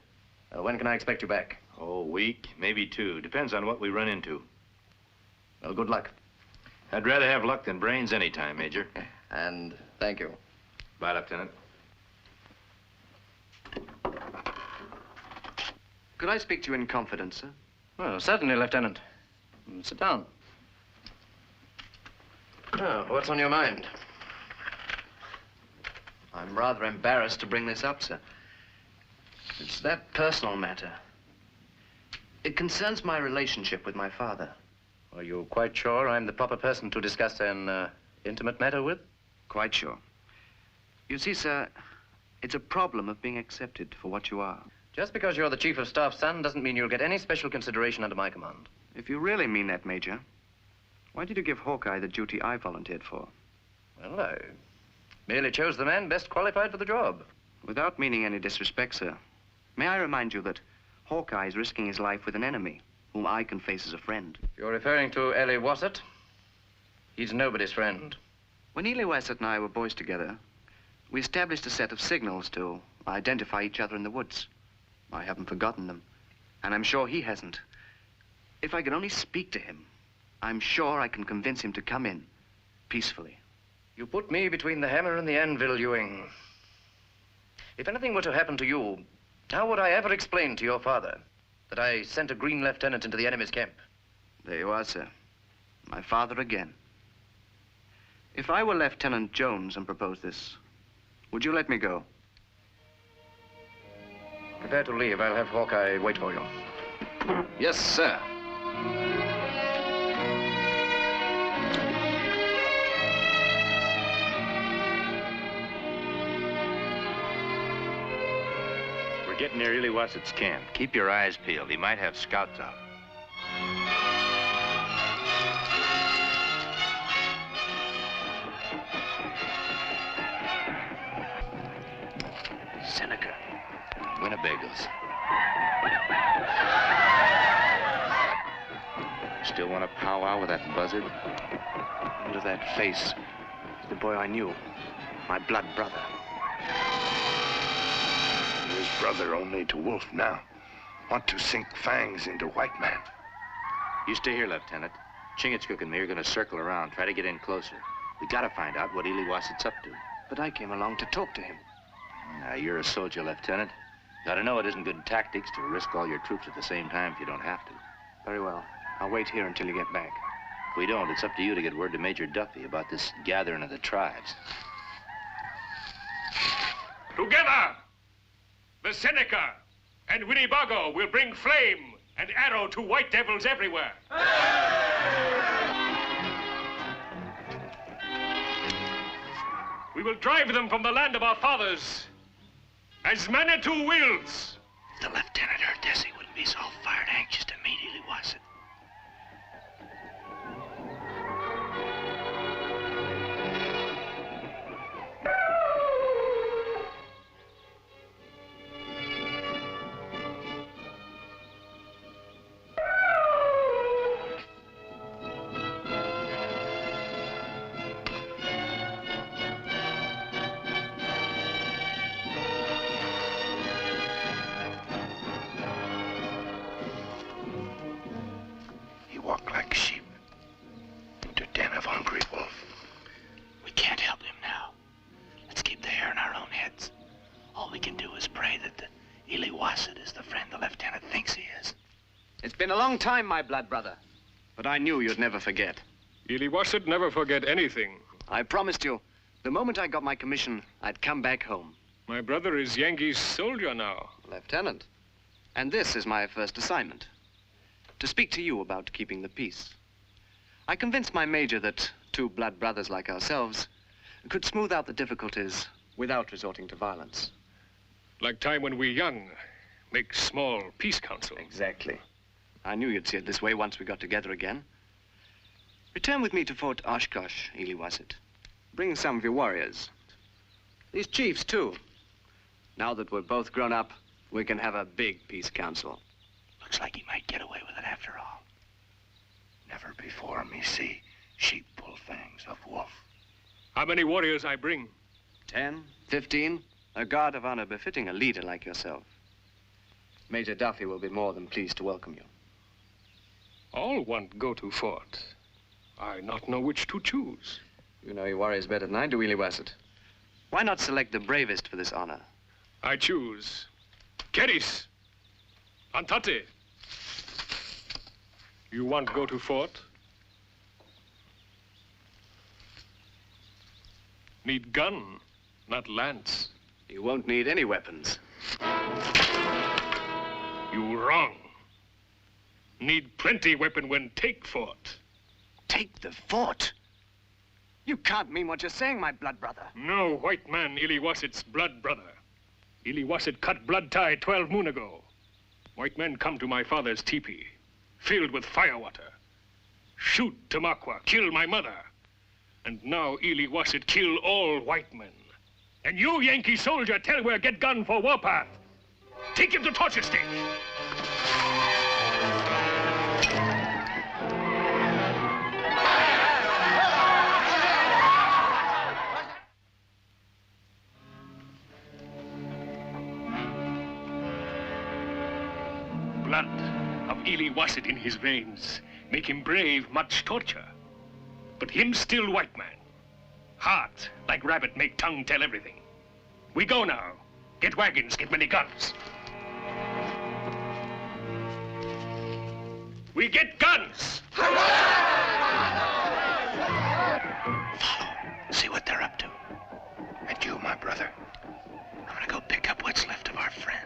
When can I expect you back? Oh, a week, maybe 2. Depends on what we run into. Well, good luck. I'd rather have luck than brains any time, Major. And thank you. Bye, Lieutenant. Could I speak to you in confidence, sir? Well, certainly, Lieutenant. Sit down. Oh, what's on your mind? I'm rather embarrassed to bring this up, sir. It's that personal matter. It concerns my relationship with my father. Are you quite sure I'm the proper person to discuss an intimate matter with? Quite sure. You see, sir, it's a problem of being accepted for what you are. Just because you're the Chief of Staff's son doesn't mean you'll get any special consideration under my command. If you really mean that, Major, why did you give Hawkeye the duty I volunteered for? Well, Merely chose the man best qualified for the job. Without meaning any disrespect, sir, may I remind you that Hawkeye is risking his life with an enemy whom I can face as a friend. You're referring to Eli Wassett? He's nobody's friend. When Eli Wassett and I were boys together, we established a set of signals to identify each other in the woods. I haven't forgotten them, and I'm sure he hasn't. If I can only speak to him, I'm sure I can convince him to come in peacefully. You put me between the hammer and the anvil, Ewing. If anything were to happen to you, how would I ever explain to your father that I sent a green lieutenant into the enemy's camp? There you are, sir. My father again. If I were Lieutenant Jones and proposed this, would you let me go? Prepare to leave. I'll have Hawkeye wait for you. Yes, sir. We're getting near Eli Wassett's camp. Keep your eyes peeled. He might have scouts out. Seneca. Winnebagos. Still want to powwow with that buzzard? Under that face, the boy I knew, my blood brother. His brother only to Wolf now. Want to sink fangs into white man. You stay here, Lieutenant. Chingachgook and me are going to circle around, try to get in closer. We got to find out what Eli Wassett's up to. But I came along to talk to him. Now, you're a soldier, Lieutenant. Got to know it isn't good tactics to risk all your troops at the same time if you don't have to. Very well. I'll wait here until you get back. If we don't, it's up to you to get word to Major Duffy about this gathering of the tribes. Together, the Seneca and Winnebago will bring flame and arrow to white devils everywhere. We will drive them from the land of our fathers as Manitou wills. If the lieutenant heard this, he wouldn't be so fired anxious to meet Eli Wassett. It's been a long time, my blood brother. But I knew you'd never forget. Eli Wassett never forget anything. I promised you, the moment I got my commission, I'd come back home. My brother is Yankee's soldier now. Lieutenant. And this is my first assignment. To speak to you about keeping the peace. I convinced my major that two blood brothers like ourselves could smooth out the difficulties without resorting to violence. Like time when we young, make small peace council. Exactly. I knew you'd see it this way once we got together again. Return with me to Fort Oshkosh, Eli Wassett. Bring some of your warriors. These chiefs, too. Now that we're both grown up, we can have a big peace council. Looks like he might get away with it after all. Never before me see sheep pull fangs of wolf. How many warriors I bring? 10, 15, a guard of honor befitting a leader like yourself. Major Duffy will be more than pleased to welcome you. All want go to fort. I not know which to choose. You know your warriors better than I do, Eli Wassett. Why not select the bravest for this honor? I choose Keris, Antate. You want go to fort? Need gun, not lance. You won't need any weapons. You wrong. Need plenty weapon when take fort. Take the fort? You can't mean what you're saying, my blood brother. No white man Eli Wassett's blood brother. Eli Wassett cut blood tie 12 moon ago. White men come to my father's teepee, filled with firewater. Shoot Tamakwa, kill my mother. And now Ely Wasset kill all white men. And you, Yankee soldier, tell where get gun for Warpath. Take him to torture stake. Blood of Ely Wasset in his veins make him brave much torture. But him still white man. Hart, like rabbit, make tongue tell everything. We go now. Get wagons, get many guns. We get guns! Follow. See what they're up to. And you, my brother, I'm gonna go pick up what's left of our friend.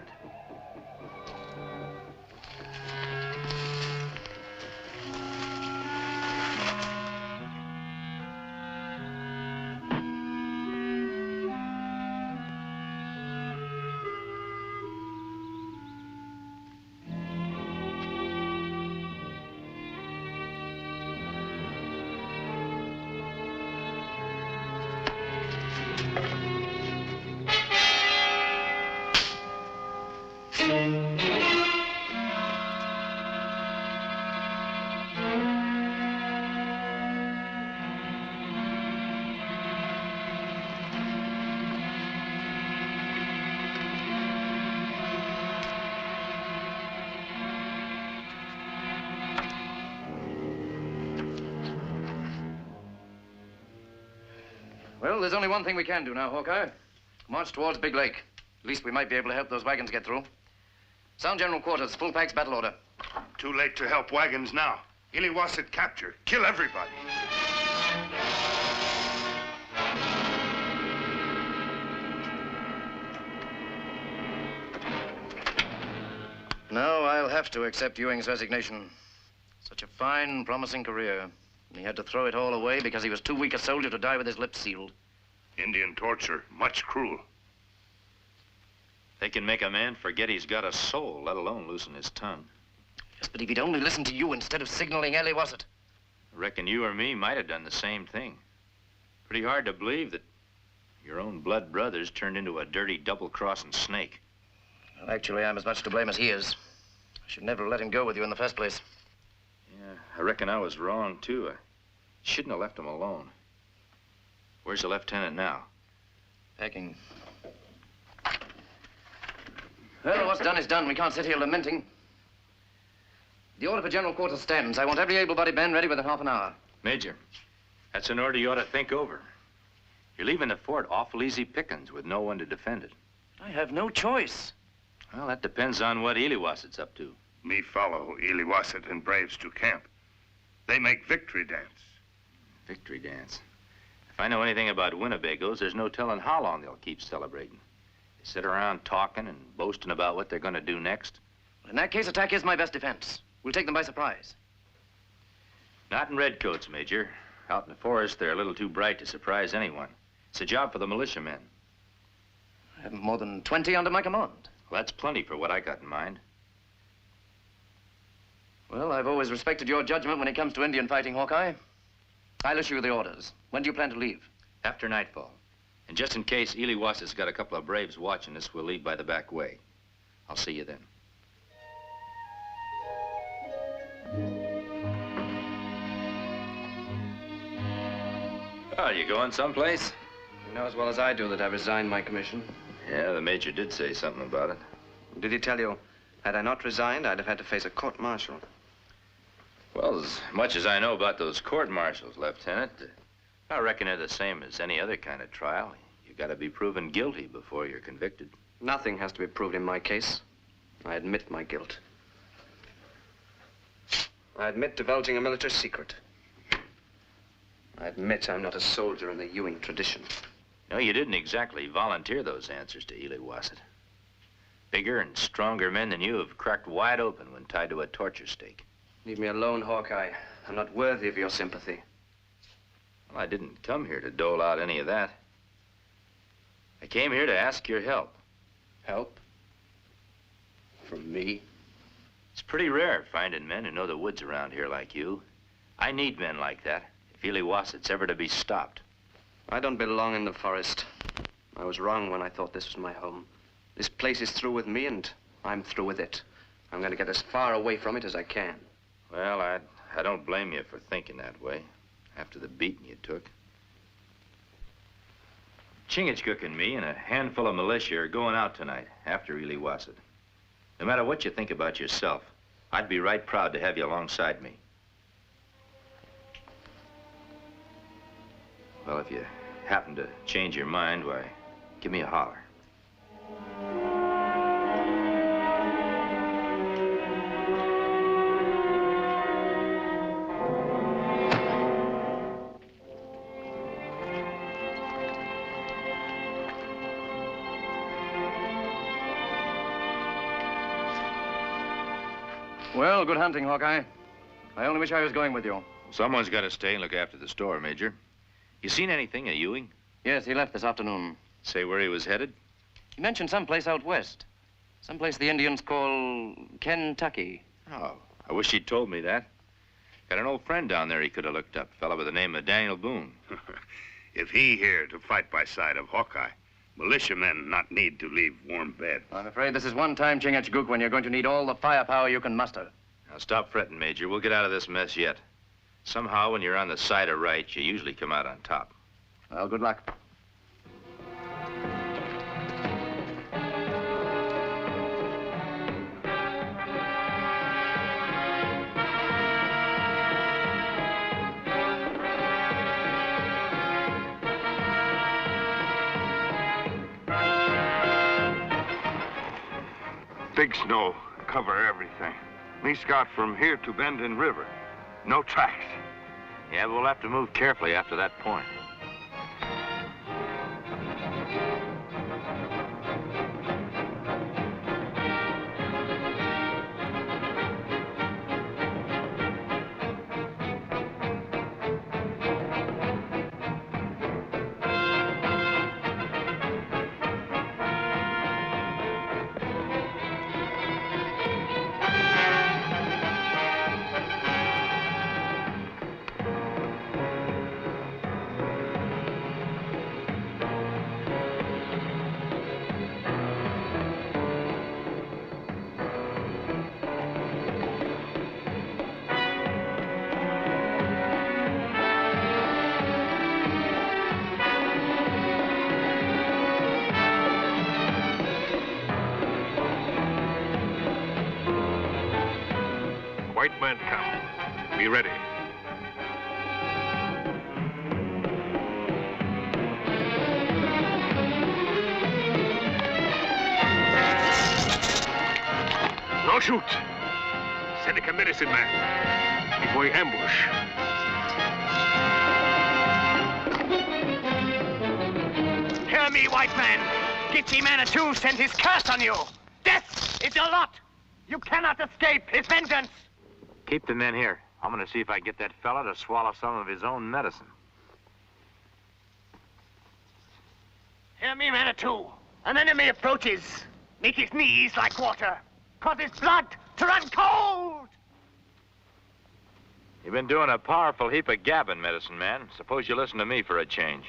Well, there's only one thing we can do now, Hawkeye. March towards Big Lake. At least we might be able to help those wagons get through. Sound general quarters, full packs, battle order. Too late to help wagons now. Ely Wasset captured. Kill everybody. No, I'll have to accept Ewing's resignation. Such a fine, promising career. And he had to throw it all away because he was too weak a soldier to die with his lips sealed. Indian torture, much cruel. They can make a man forget he's got a soul, let alone loosen his tongue. Yes, but if he'd only listened to you instead of signaling Ely Wasset. I reckon you or me might have done the same thing. Pretty hard to believe that your own blood brothers turned into a dirty double-crossing snake. Well, actually, I'm as much to blame as he is. I should never have let him go with you in the first place. Yeah, I reckon I was wrong, too. I shouldn't have left him alone. Where's the lieutenant now? Packing. Well, what's done is done. We can't sit here lamenting. The order for general quarters stands. I want every able-bodied man ready within half an hour. Major, that's an order you ought to think over. You're leaving the fort awful easy pickings with no one to defend it. I have no choice. Well, that depends on what Ely Wasset's up to. Me follow Ely Wasset and braves to camp. They make victory dance. Victory dance. If I know anything about Winnebagos, there's no telling how long they'll keep celebrating. They sit around talking and boasting about what they're going to do next. Well, in that case, attack is my best defense. We'll take them by surprise. Not in redcoats, Major. Out in the forest, they're a little too bright to surprise anyone. It's a job for the militiamen. I have more than 20 under my command. Well, that's plenty for what I got in mind. Well, I've always respected your judgment when it comes to Indian fighting, Hawkeye. I'll issue the orders. When do you plan to leave? After nightfall. And just in case Ely Wasset's got a couple of braves watching us, we'll leave by the back way. I'll see you then. Oh, you going someplace? You know as well as I do that I resigned my commission. Yeah, the major did say something about it. Did he tell you, had I not resigned, I'd have had to face a court-martial? Well, as much as I know about those court-martials, Lieutenant, I reckon they're the same as any other kind of trial. You got to be proven guilty before you're convicted. Nothing has to be proved in my case. I admit my guilt. I admit divulging a military secret. I admit I'm not a soldier in the Ewing tradition. No, you didn't exactly volunteer those answers to Ely Wasset. Bigger and stronger men than you have cracked wide open when tied to a torture stake. Leave me alone, Hawkeye. I'm not worthy of your sympathy. Well, I didn't come here to dole out any of that. I came here to ask your help. Help? From me? It's pretty rare finding men who know the woods around here like you. I need men like that. If if Ely Wasset's ever to be stopped. I don't belong in the forest. I was wrong when I thought this was my home. This place is through with me, and I'm through with it. I'm going to get as far away from it as I can. Well, I don't blame you for thinking that way, after the beating you took. Chingachgook and me and a handful of militia are going out tonight, after Ely Wasset. No matter what you think about yourself, I'd be right proud to have you alongside me. Well, if you happen to change your mind, why, give me a holler. Well, good hunting, Hawkeye. I only wish I was going with you. Someone's got to stay and look after the store, Major. You seen anything of Ewing? Yes, he left this afternoon. Say where he was headed? He mentioned someplace out west. Someplace the Indians call Kentucky. Oh, I wish he'd told me that. Got an old friend down there he could have looked up, a fella by the name of Daniel Boone. If he here to fight by side of Hawkeye, militiamen not need to leave warm bed. I'm afraid this is one time, Chingachgook, when you're going to need all the firepower you can muster. Now, stop fretting, Major. We'll get out of this mess yet. Somehow, when you're on the side of right, you usually come out on top. Well, good luck. Big snow cover everything. Me scout from here to Bendin River. No tracks. Yeah, but we'll have to move carefully after that point. White man come. Be ready. No shoot. Seneca medicine man. Before you ambush. Hear me, white man. Gitche Manitou sent his curse on you. Death is your lot. You cannot escape his vengeance. Keep the men here. I'm going to see if I can get that fella to swallow some of his own medicine. Hear me, Manitou. An enemy approaches. Make his knees like water. Cause his blood to run cold. You've been doing a powerful heap of gabbing, medicine man. Suppose you listen to me for a change.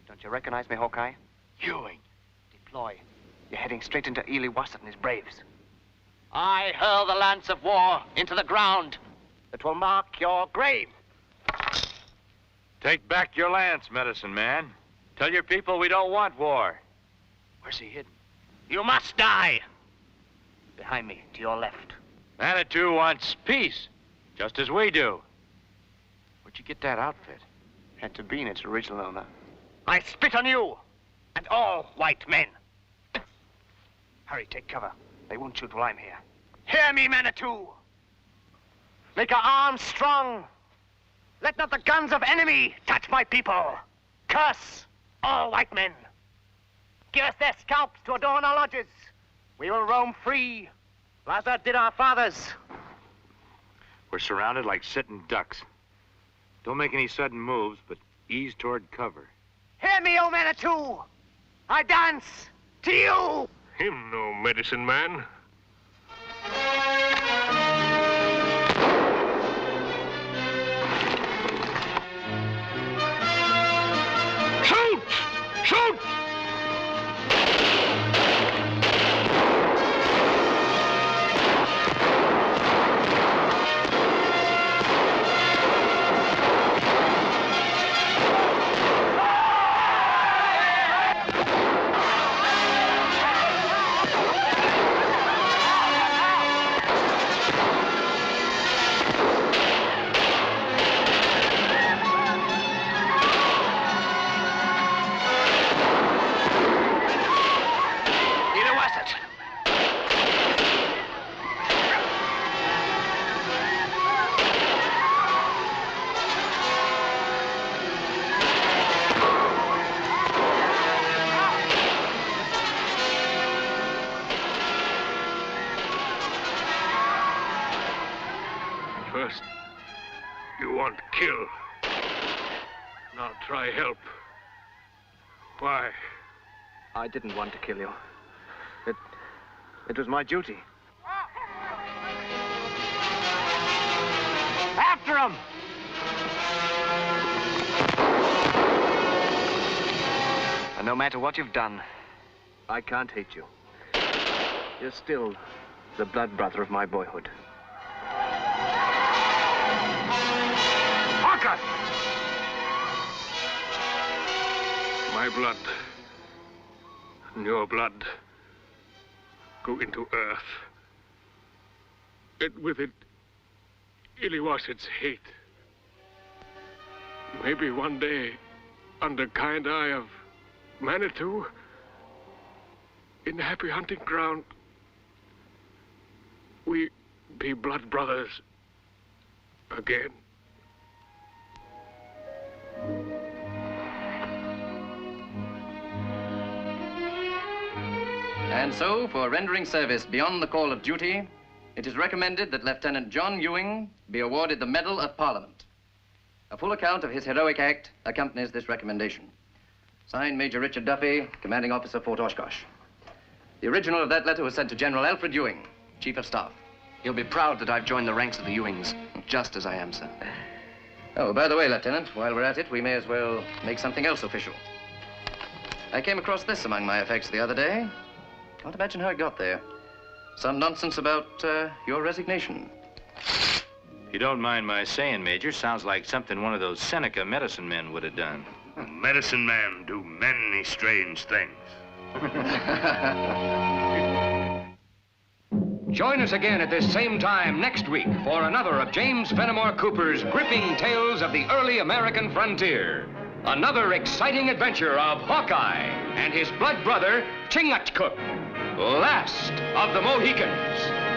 Don't you recognize me, Hawkeye? Ewing. Deploy. You're heading straight into Ely Wasset and his braves. I hurl the lance of war into the ground. It will mark your grave. Take back your lance, medicine man. Tell your people we don't want war. Where's he hidden? You must die. Behind me, to your left. Manitou wants peace, just as we do. Where'd you get that outfit? Had to be in its original owner. I spit on you and all white men. Hurry, take cover. They won't shoot while I'm here. Hear me, Manitou. Make our arms strong. Let not the guns of enemy touch my people. Curse all white men. Give us their scalps to adorn our lodges. We will roam free, as did our fathers. We're surrounded like sitting ducks. Don't make any sudden moves, but ease toward cover. Hear me, O Manitou. I dance to you. Him no medicine man. First, you want to kill. Now try help. Why? I didn't want to kill you. It was my duty. After him! And no matter what you've done, I can't hate you. You're still the blood brother of my boyhood. Hawkeye! My blood and your blood go into earth. And with it, Iliwasset's hate. Maybe one day, under kind eye of Manitou, in the happy hunting ground, we be blood brothers again. And so, for rendering service beyond the call of duty, it is recommended that Lieutenant John Ewing be awarded the Medal of Parliament. A full account of his heroic act accompanies this recommendation. Signed, Major Richard Duffy, Commanding Officer, Fort Oshkosh. The original of that letter was sent to General Alfred Ewing, Chief of Staff. He'll be proud that I've joined the ranks of the Ewings, just as I am, sir. Oh, by the way, Lieutenant, while we're at it, we may as well make something else official. I came across this among my effects the other day. Can't imagine how it got there. Some nonsense about your resignation. If you don't mind my saying, Major, sounds like something one of those Seneca medicine men would have done. Medicine men do many strange things. Join us again at this same time next week for another of James Fenimore Cooper's gripping tales of the early American frontier. Another exciting adventure of Hawkeye and his blood brother, Chingachgook, last of the Mohicans.